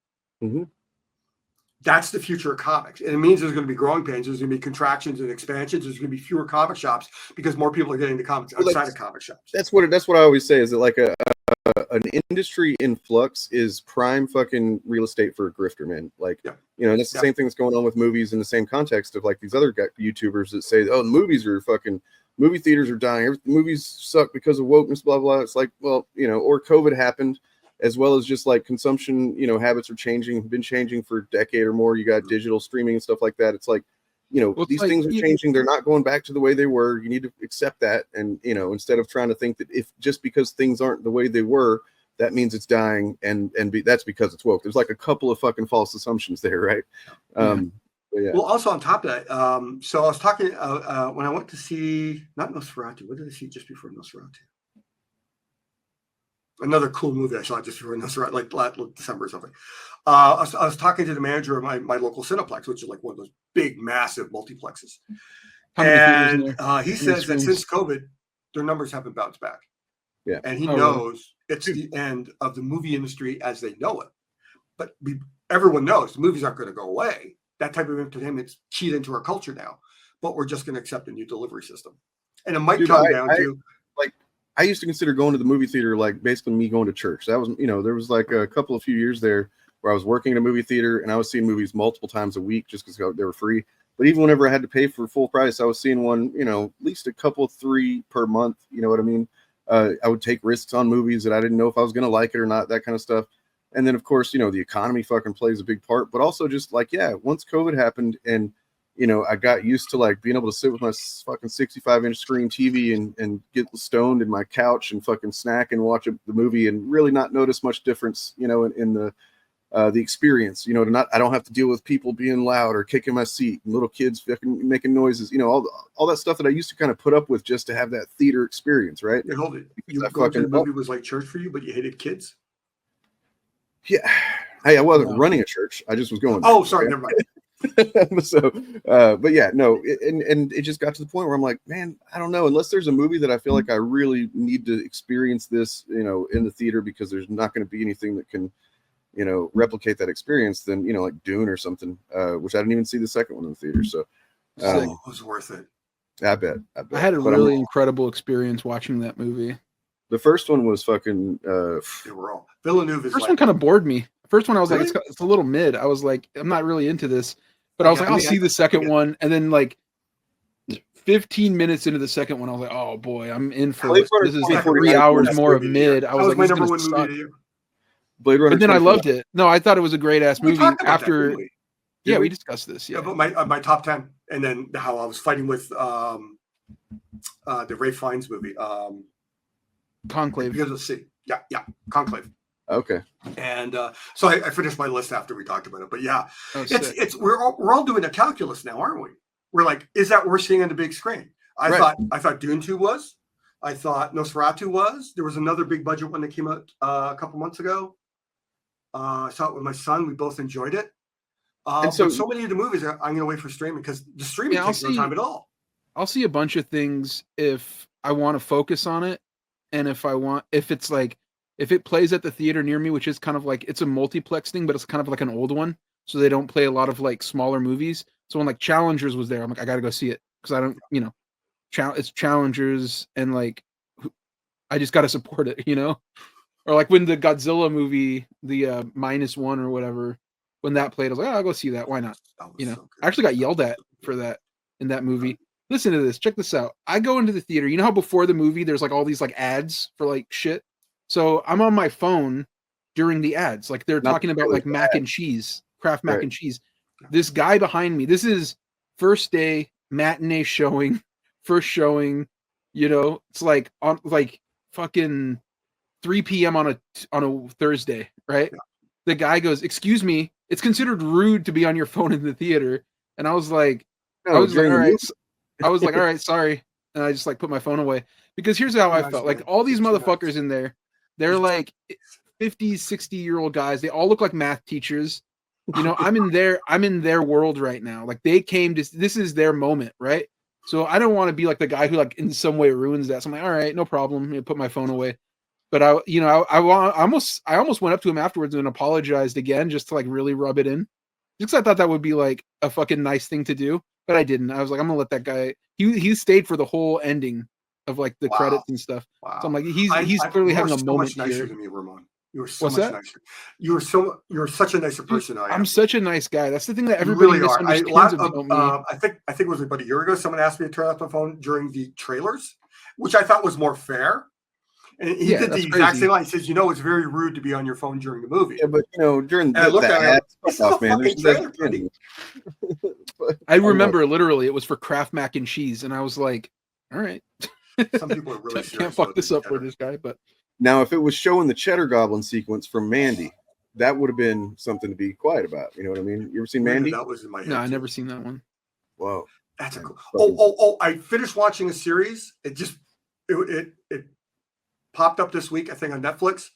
That's the future of comics. And it means there's going to be growing pains. There's going to be contractions and expansions. There's going to be fewer comic shops because more people are getting to comics outside of comic shops. That's what I always say is that like an industry in flux is prime fucking real estate for a grifter, man. Like, you know, and it's the same thing that's going on with movies in the same context of like these other YouTubers that say, oh, the movie theaters are dying. Movies suck because of wokeness, blah, blah. It's like, well, you know, or COVID happened, as well as just like consumption, you know, habits are been changing for a decade or more. You got digital streaming and stuff like that. It's like, you know, these things are changing. They're not going back to the way they were. You need to accept that. And, you know, instead of trying to think that if just because things aren't the way they were, that means it's dying. And that's because it's woke. There's like a couple of fucking false assumptions there. Right. Well, also on top of that, so I was talking when I went to see, not Nosferatu. What did I see just before Nosferatu? Another cool movie I saw just before Nosferatu, like December or something. I was talking to the manager of my local Cineplex, which is like one of those big, massive multiplexes. And he says that since COVID, their numbers haven't bounced back. Yeah. And he knows it's the end of the movie industry as they know it. But everyone knows the movies aren't going to go away. That type of entertainment's keyed into our culture now. but we're just going to accept a new delivery system. And it might Dude, come down to like, I used to consider going to the movie theater like basically me going to church. That was, there was like a few years there where I was working in a movie theater and I was seeing movies multiple times a week just because they were free. But even whenever I had to pay for full price, I was seeing one, at least a couple, 3 per month. You know what I mean? I would take risks on movies that I didn't know if I was going to like it or not, that kind of stuff. And then, of course, the economy fucking plays a big part. But also just like, yeah, once COVID happened and, I got used to like being able to sit with my fucking 65-inch screen TV and get stoned in my couch and fucking snack and watch the movie and really not notice much difference, in the experience, I don't have to deal with people being loud or kicking my seat and little kids fucking making noises, all that stuff that I used to kind of put up with just to have that theater experience, right? Yeah, hold it. You going to the movie was like church for you, but you hated kids? Yeah. Hey, I wasn't running a church. I just was going. Oh, sorry, never mind. So, but yeah, no, and it just got to the point where I'm like, man, I don't know, unless there's a movie that I feel like I really need to experience this, in the theater because there's not going to be anything that can, replicate that experience, then, like Dune or something, which I didn't even see the second one in the theater. So it was worth it. I bet. I had a really incredible experience watching that movie. The first one was fucking, they were all Villeneuve. The first one kind of bored me. The first one I was like, it's a little mid. I was like, I'm not really into this, but I was like, I'll see the second one. And then like 15 minutes into the second one, I was like, oh boy, I'm in for this. This is like 3 hours more of mid. I was like, my number one movie to you. Blade Runner. But then I loved it. No, I thought it was a great ass movie. After, we discussed this. Yeah, but my top 10, and then how I was fighting with the Ray Fiennes movie, Conclave. Because of C. Yeah, Conclave. Okay. And so I finished my list after we talked about it. But yeah, we're all doing a calculus now, aren't we? We're like, is that worth seeing on the big screen? I thought Dune 2 was. I thought Nosferatu was. There was another big budget one that came out a couple months ago. I saw it with my son. We both enjoyed it. And so many of the movies I'm going to wait for streaming because the streaming takes no time at all. I'll see a bunch of things if I want to focus on it, and if it plays at the theater near me, which is kind of like, it's a multiplex thing, but it's kind of like an old one. So they don't play a lot of like smaller movies. So when like Challengers was there, I'm like, I got to go see it. Cause I don't, it's Challengers and like, I just got to support it, or like when the Godzilla movie, the -1 or whatever, when that played, I was like, I'll go see that. Why not? I actually got yelled at for that in that movie. Listen to this. Check this out. I go into the theater. You know how before the movie, there's like all these like ads for like shit. So I'm on my phone during the ads. Like they're talking about like mac and cheese, Kraft mac and cheese. This guy behind me, this is first day matinee showing, first showing, it's like on like fucking 3 p.m. on a Thursday, right? Yeah. The guy goes, "Excuse me, it's considered rude to be on your phone in the theater." And I was like, all right, sorry. And I just like put my phone away because here's how I felt. Like all these motherfuckers in there, they're like 50, 60-year-old guys. They all look like math teachers. I'm in their world right now. Like they came to, this is their moment, right? So I don't want to be like the guy who like in some way ruins that. So I'm like, all right, no problem. Put my phone away. But I almost went up to him afterwards and apologized again just to like really rub it in. Just 'cause I thought that would be like a fucking nice thing to do, but I didn't. I was like, I'm gonna let that guy. He stayed for the whole ending of like the credits and stuff. Wow. So I'm like, he's clearly having a moment so much nicer here. Than me, Ramon. You were so much nicer. You're such a nicer person. I'm such a nice guy. That's the thing that everybody misunderstands about me. I think it was about a year ago. Someone asked me to turn off my phone during the trailers, which I thought was more fair. And he did the exact same line. He says, it's very rude to be on your phone during the movie. Yeah, but during I looked at it, this is a fucking trailer, I remember literally it was for Kraft mac and cheese, and I was like, all right. Some people are really can't fuck this up for this guy, but now if it was showing the Cheddar Goblin sequence from Mandy, that would have been something to be quiet about. You know what I mean? You ever seen Mandy? That was in my head. No, I never seen that one. Whoa. That's a cool. I finished watching a series. It popped up this week, I think, on Netflix.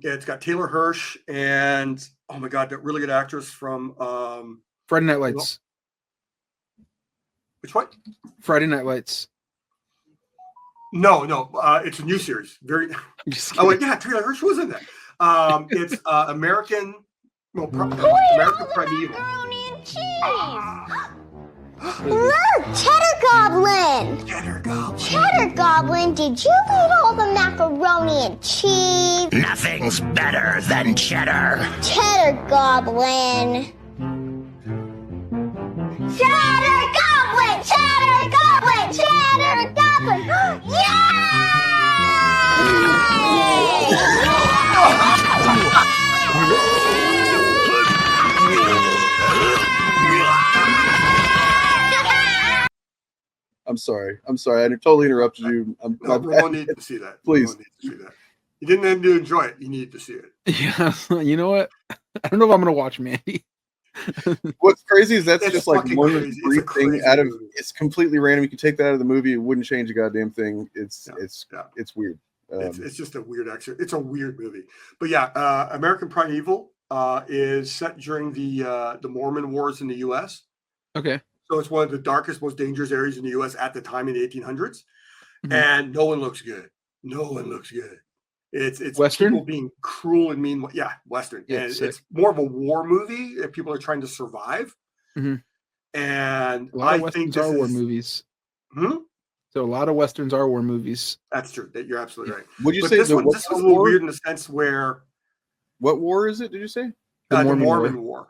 It's got Taylor Hirsch and oh my god, that really good actress from Friday Night Lights. Which one? Friday Night Lights. No, it's a new series. I went, yeah, Taylor Hirsch was in that. It's American Primeval. Look, Cheddar Goblin! Cheddar Goblin. Cheddar Goblin, did you eat all the macaroni and cheese? Nothing's better than cheddar. Cheddar Goblin! Cheddar Goblin! Cheddar Goblin! Cheddar Goblin! I'm sorry. I totally interrupted you. No, Ramon needed to see that. Please. Ramon needed to see that. You didn't have to enjoy it. You needed to see it. Yeah, you know what? I don't know if I'm gonna watch Mandy. What's crazy is that's It's just like fucking one crazy. It's a brief thing crazy out of. movie. It's completely random. You can take that out of the movie. It wouldn't change a goddamn thing. It's weird. It's just a weird extra. It's a weird movie. But yeah, American Primeval is set during the Mormon Wars in the U.S. Okay. So it's one of the darkest, most dangerous areas in the U.S. at the time in the 1800s, Mhm. and no one looks good. No one looks good. It's Western? people being cruel and mean. Yeah, Western. Yeah, and sick. it's more of a war movie that people are trying to survive. Mhm. And A lot I of think westerns are this war is, movies. Hmm? So a lot of westerns are war movies. That's true. That you're absolutely right. Would you But say this the one, what this was a little war? weird in the sense where What war is it? Did you say? The the Mormon Mormon War. War.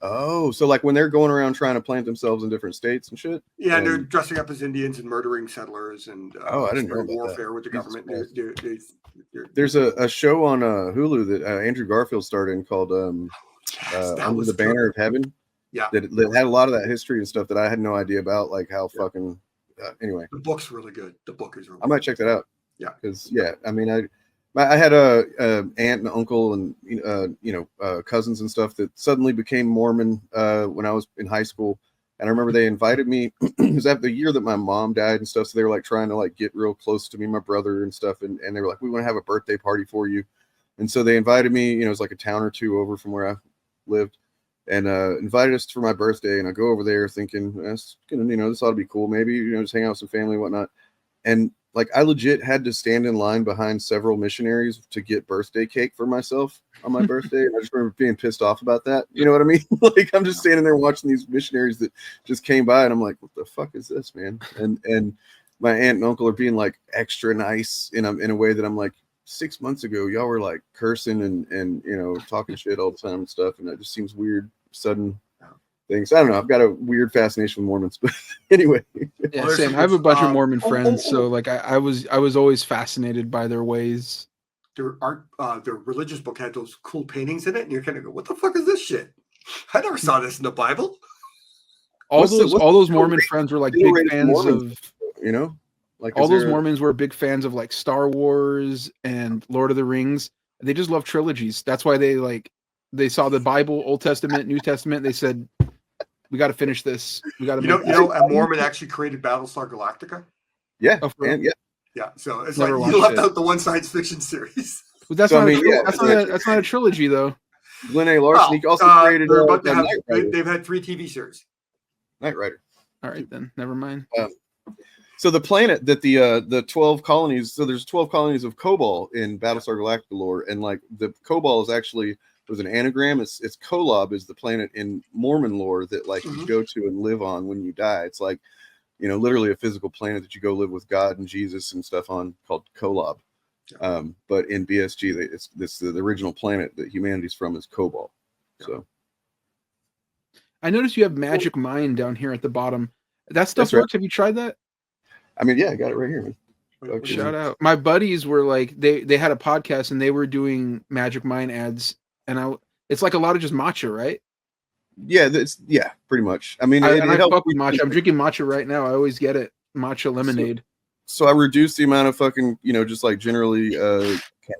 Oh, so like when they're going around trying to plant themselves in different states and shit. Yeah, and they're And- dressing up as Indians and murdering settlers and Oh, I didn't know starting about that. warfare with the Jesus government. Christ. They're- There's a show on Hulu that Andrew Garfield starred in called Yes, that Under was the Banner of good. Heaven. Yeah, That had a lot of that history and stuff that I had no idea about, like how fucking. Anyway, the book's really good. The book is really I might check that out. Yeah. Because I mean, I had a aunt and uncle and cousins and stuff that suddenly became Mormon when I was in high school, and I remember they invited me. It was after the year that my mom died and stuff, so they were like trying to like get real close to me, and my brother and stuff, and they were like, "We want to have a birthday party for you," and so they invited me. It was like a town or two over from where I lived. And invited us for my birthday, and I go over there thinking that's gonna, this ought to be cool. Maybe just hang out with some family and whatnot. And like I legit had to stand in line behind several missionaries to get birthday cake for myself on my birthday. And I just remember being pissed off about that. You know what I mean? Like I'm just standing there watching these missionaries that just came by, and I'm like, what the fuck is this, man? And my aunt and uncle are being like extra nice in a way that I'm like, 6 months ago, y'all were like cursing and talking shit all the time and stuff, and that just seems weird, sudden things. I don't know. I've got a weird fascination with Mormons, but anyway. Yeah, there's same. some I have a bunch of stuff. Mormon friends, so like I was always fascinated by their ways. Their art, their religious book had those cool paintings in it, and you're kind of go, "What the fuck is this shit? I never saw this in the Bible." All What's those the Mormon rate- friends were like the big rate of fans Mormons? of Like all is those there a- Mormons were big fans of like Star Wars and Lord of the Rings. They just love trilogies. That's why they saw the Bible, Old Testament, New Testament. They said, "We got to finish this. We got to." A Mormon actually created Battlestar Galactica. Yeah, Oh, for real? and yeah. Yeah, so it's Never like you watched left it. out the one science fiction series. But that's So, not. I mean, yeah, That's not a trilogy though. Glenn A. Larson. He also created they're about to have, Knight Rider. they've had 3 TV series. Knight Rider. All right, then never mind. So the planet that the 12 colonies, so there's 12 colonies of Kobol in Battlestar Galactica lore, and like the Kobol is actually was an anagram. It's Kolob is the planet in Mormon lore that like you go to and live on when you die. It's like literally a physical planet that you go live with God and Jesus and stuff on called Kolob. But in BSG, it's the original planet that humanity's from is Kobol. So I noticed you have Magic Mind down here at the bottom. That stuff That's right. works. Have you tried that? I mean, yeah, I got it right here, man. What Okay. Shout out. My buddies were like they had a podcast and they were doing Magic Mind ads, and it's like a lot of just matcha, right? Yeah, pretty much. I mean, I it helps. fuck with matcha. I'm drinking matcha right now. I always get it. Matcha lemonade. So I reduced the amount of fucking, just like generally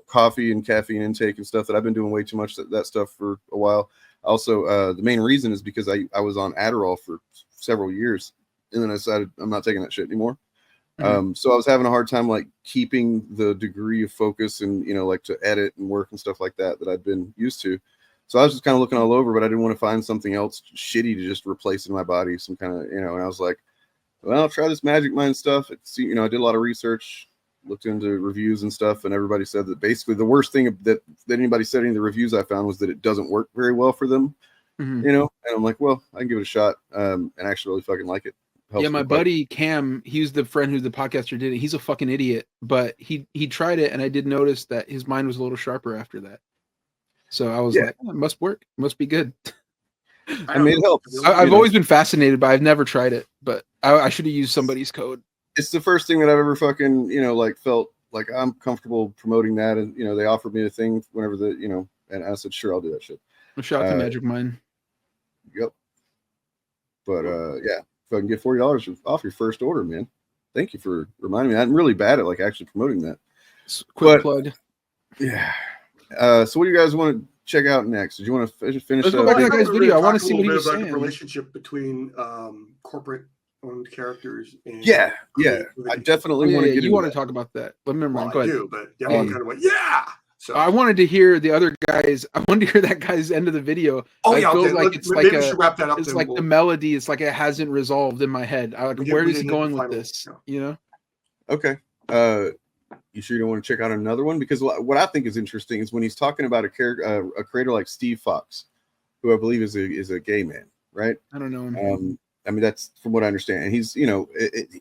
coffee and caffeine intake and stuff that I've been doing way too much that stuff for a while. Also, the main reason is because I was on Adderall for several years, and then I decided I'm not taking that shit anymore. So I was having a hard time like keeping the degree of focus and like to edit and work and stuff like that I'd been used to. So I was just kind of looking all over, but I didn't want to find something else shitty to just replace in my body. Some kind of and I was like, well, I'll try this Magic Mind stuff. I did a lot of research, looked into reviews and stuff, and everybody said that basically the worst thing that anybody said in the reviews I found was that it doesn't work very well for them. Mhm. you know. And I'm like, well, I can give it a shot, and actually really fucking like it. Helps Yeah, my me quite- buddy Cam, he's the friend who's the podcaster did it. He's a fucking idiot, but he tried it, and I did notice that his mind was a little sharper after that. So I was like, oh, it must work. It must be good. I mean, it helps. I've always been fascinated by it. I've never tried it, but I should have used somebody's code. It's the first thing that I've ever fucking, you know, like felt like I'm comfortable promoting that. And, you know, they offered me a thing whenever the, you know, and I said, sure, I'll do that shit. Shout out to Magic Mind. Yep. But yeah, if I can get $40 off your first order, man. Thank you for reminding me. I'm really bad at like actually promoting that. Quick plug. Yeah. So what do you guys want to check out next? Did you want to finish? Let's go back to that guy's video. I want to see what he was saying. The relationship between corporate owned characters. And yeah. I definitely want to get. You want to talk about that? Let me well, go ahead. I do, but everyone kind of went, yeah. So I wanted to hear the other guys. I wanted to hear that guy's end of the video. Oh I yeah, feel okay. like it's maybe like we should wrap that up. it's like the melody. It's like it hasn't resolved in my head. I like, where is he going with this? No. You know? Okay. You sure you don't want to check out another one? Because what I think is interesting is when he's talking about a character, a creator like Steve Fox, who I believe is a gay man, right? I don't know him. I mean, that's from what I understand. And he's, you know,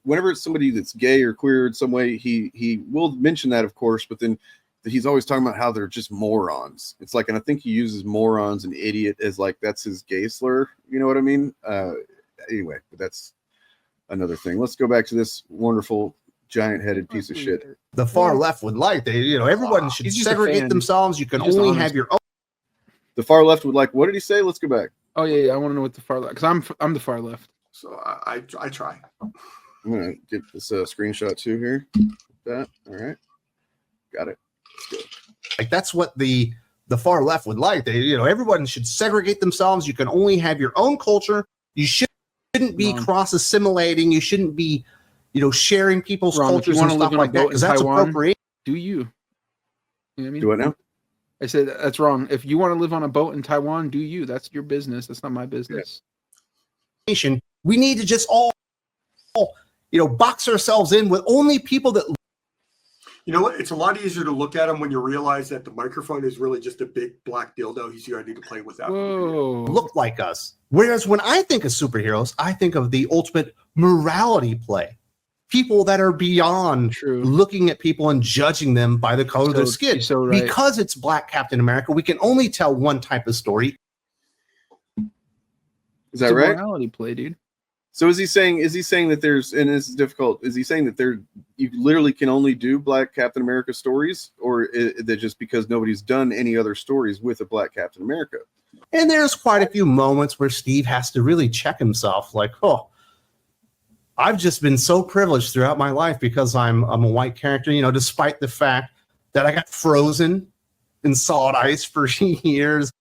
whenever it's somebody that's gay or queer in some way, he will mention that, of course, but then he's always talking about how they're just morons. It's like, and I think he uses morons and idiot as like, that's his gay slur. You know what I mean? Anyway, but that's another thing. Let's go back to this wonderful giant-headed piece of shit. The far left would like they, you know, everyone should He's just a segregate fan. themselves. You can He's just only honest. have your own. The far left would like, what did he say? Let's go back. Oh yeah. I want to know what the far left, because I'm the far left. So I try. I'm gonna get this screenshot too here. That all right? Got it. Let's go. Like that's what the far left would like. They, you know, everyone should segregate themselves. You can only have your own culture. You shouldn't be cross assimilating. You shouldn't be, you know, sharing people's Ron, if you cultures wanna and live stuff on a like that boat in because that's Taiwan, appropriate. Do you? You know what I mean? Do what now? I said that's wrong. If you want to live on a boat in Taiwan, do you? That's your business. That's not my business. We need to just all, you know, box ourselves in with only people that. You know what? It's a lot easier to look at him when you realize that the microphone is really just a big black dildo he's ready to play with. Whoa. Look like us. Whereas when I think of superheroes, I think of the ultimate morality play. People that are beyond looking at people and judging them by the color of their skin. So right. Because it's Black Captain America, we can only tell one type of story. Is that right? Morality play, dude. So is he saying that there's, and it's difficult, is he saying that you literally can only do Black Captain America stories, or is that just because nobody's done any other stories with a Black Captain America? And there's quite a few moments where Steve has to really check himself, like, oh, I've just been so privileged throughout my life because I'm a white character, you know, despite the fact that I got frozen in solid ice for years.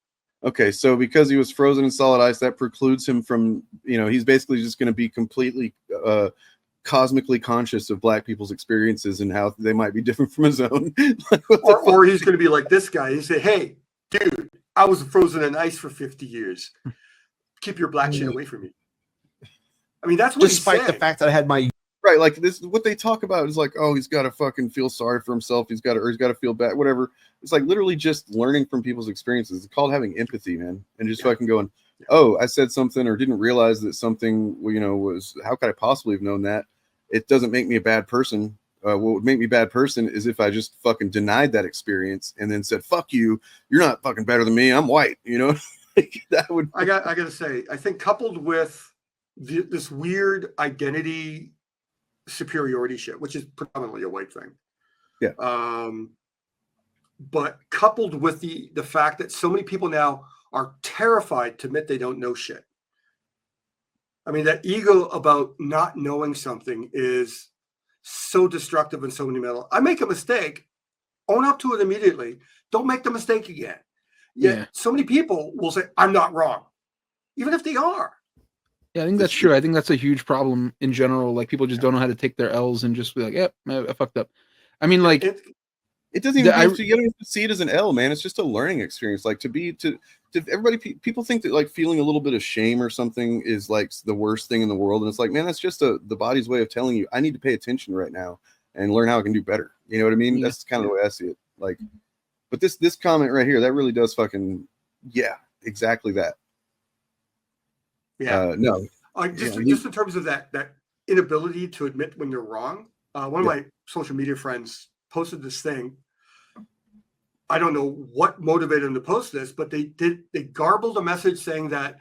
Okay, so because he was frozen in solid ice, that precludes him from, you know, he's basically just going to be completely cosmically conscious of Black people's experiences and how they might be different from his own. or he's going to be like this guy. He say, hey, dude, I was frozen in ice for 50 years. Keep your black shit away from me. I mean, that's what despite the fact that I had my right, like this, what they talk about is like, oh, he's got to fucking feel sorry for himself. He's got to feel bad, whatever. It's like literally just learning from people's experiences. It's called having empathy, man, and just fucking going, oh, I said something or didn't realize that something, you know, was. How could I possibly have known that? It doesn't make me a bad person. What would make me a bad person is if I just fucking denied that experience and then said, fuck you, you're not fucking better than me. I'm white, you know. That would. I got to say, I think coupled with this weird identity superiority shit, which is predominantly a white thing. Yeah. But coupled with the fact that so many people now are terrified to admit they don't know shit. I mean, that ego about not knowing something is so destructive in so many mental. I make a mistake, own up to it immediately. Don't make the mistake again. Yet so many people will say, I'm not wrong, even if they are. Yeah, I think that's true. I think that's a huge problem in general. Like people just don't know how to take their L's and just be like, yep, I fucked up. I mean, like it doesn't even you don't even see it as an L, man. It's just a learning experience. Like to everybody, people think that like feeling a little bit of shame or something is like the worst thing in the world. And it's like, man, that's just the body's way of telling you, I need to pay attention right now and learn how I can do better. You know what I mean? Yeah. That's kind of the way I see it. Like, but this comment right here, that really does fucking, yeah, exactly that. Yeah. No. Just in terms of that inability to admit when they're wrong. One of my social media friends posted this thing. I don't know what motivated them to post this, but they garbled a message saying that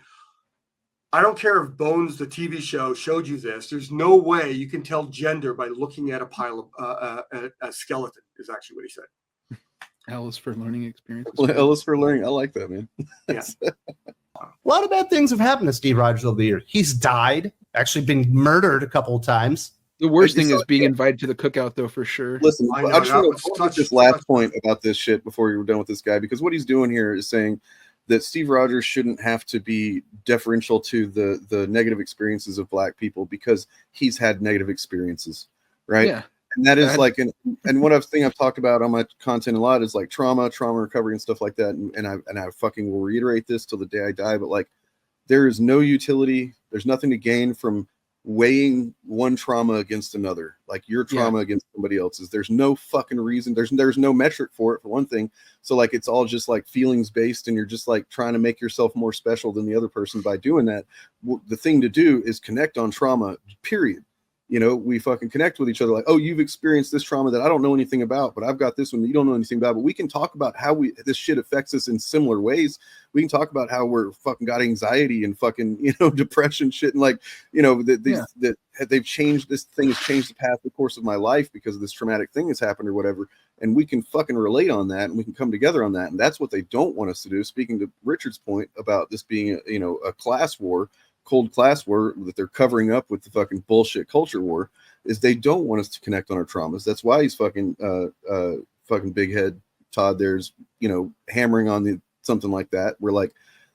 I don't care if Bones, the TV show, showed you this. There's no way you can tell gender by looking at a pile of a skeleton. Is actually what he said. Alice for learning experience. Well, Alice for learning. I like that, man. Yeah. A lot of bad things have happened to Steve Rogers over the years. He's died, actually been murdered a couple of times. The worst thing is being invited to the cookout, though, for sure. Listen, I know, I just that want was to such- this last point about this shit before you're done with this guy, because what he's doing here is saying that Steve Rogers shouldn't have to be deferential to the negative experiences of Black people because he's had negative experiences, right? Yeah. And that is like, and one thing I've talked about on my content a lot is like trauma recovery and stuff like that. And I fucking will reiterate this till the day I die, but like, there is no utility. There's nothing to gain from weighing one trauma against another, like your trauma against somebody else's. There's no fucking reason. There's no metric for it, for one thing. So like, it's all just like feelings based, and you're just like trying to make yourself more special than the other person by doing that. The thing to do is connect on trauma, period. You know, we fucking connect with each other like, oh, you've experienced this trauma that I don't know anything about, but I've got this one that you don't know anything about. But we can talk about how this shit affects us in similar ways. We can talk about how we're fucking got anxiety and fucking, you know, depression shit. And like, you know, that they've changed, this thing has changed the course of my life because of this traumatic thing that's happened or whatever. And we can fucking relate on that, and we can come together on that. And that's what they don't want us to do. Speaking to Richard's point about this being, you know, a class war, cold class war that they're covering up with the fucking bullshit culture war, is they don't want us to connect on our traumas. That's why he's fucking big head Todd there's, you know, hammering on something like that. We're like,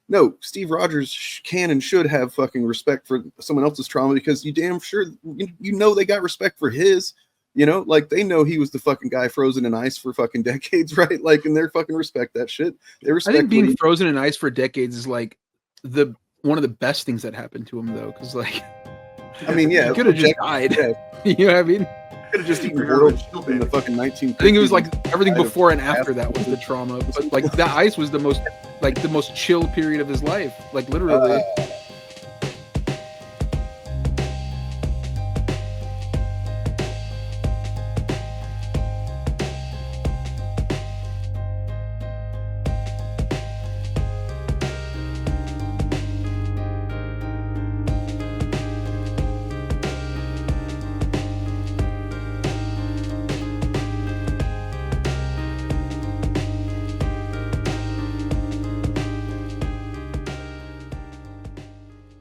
no, Steve Rogers can and should have fucking respect for someone else's trauma, because you damn sure you know they got respect for his. You know, like they know he was the fucking guy frozen in ice for fucking decades, right? Like, and they're fucking respect that shit. They respect. I think being frozen in ice for decades is like one of the best things that happened to him, though, because like, I mean, yeah, he could have just died. Yeah. You know what I mean? Could have just eaten world in the fucking 1950s. I think it was like everything before and after that was the trauma, but like that ice was the most chill period of his life, like literally.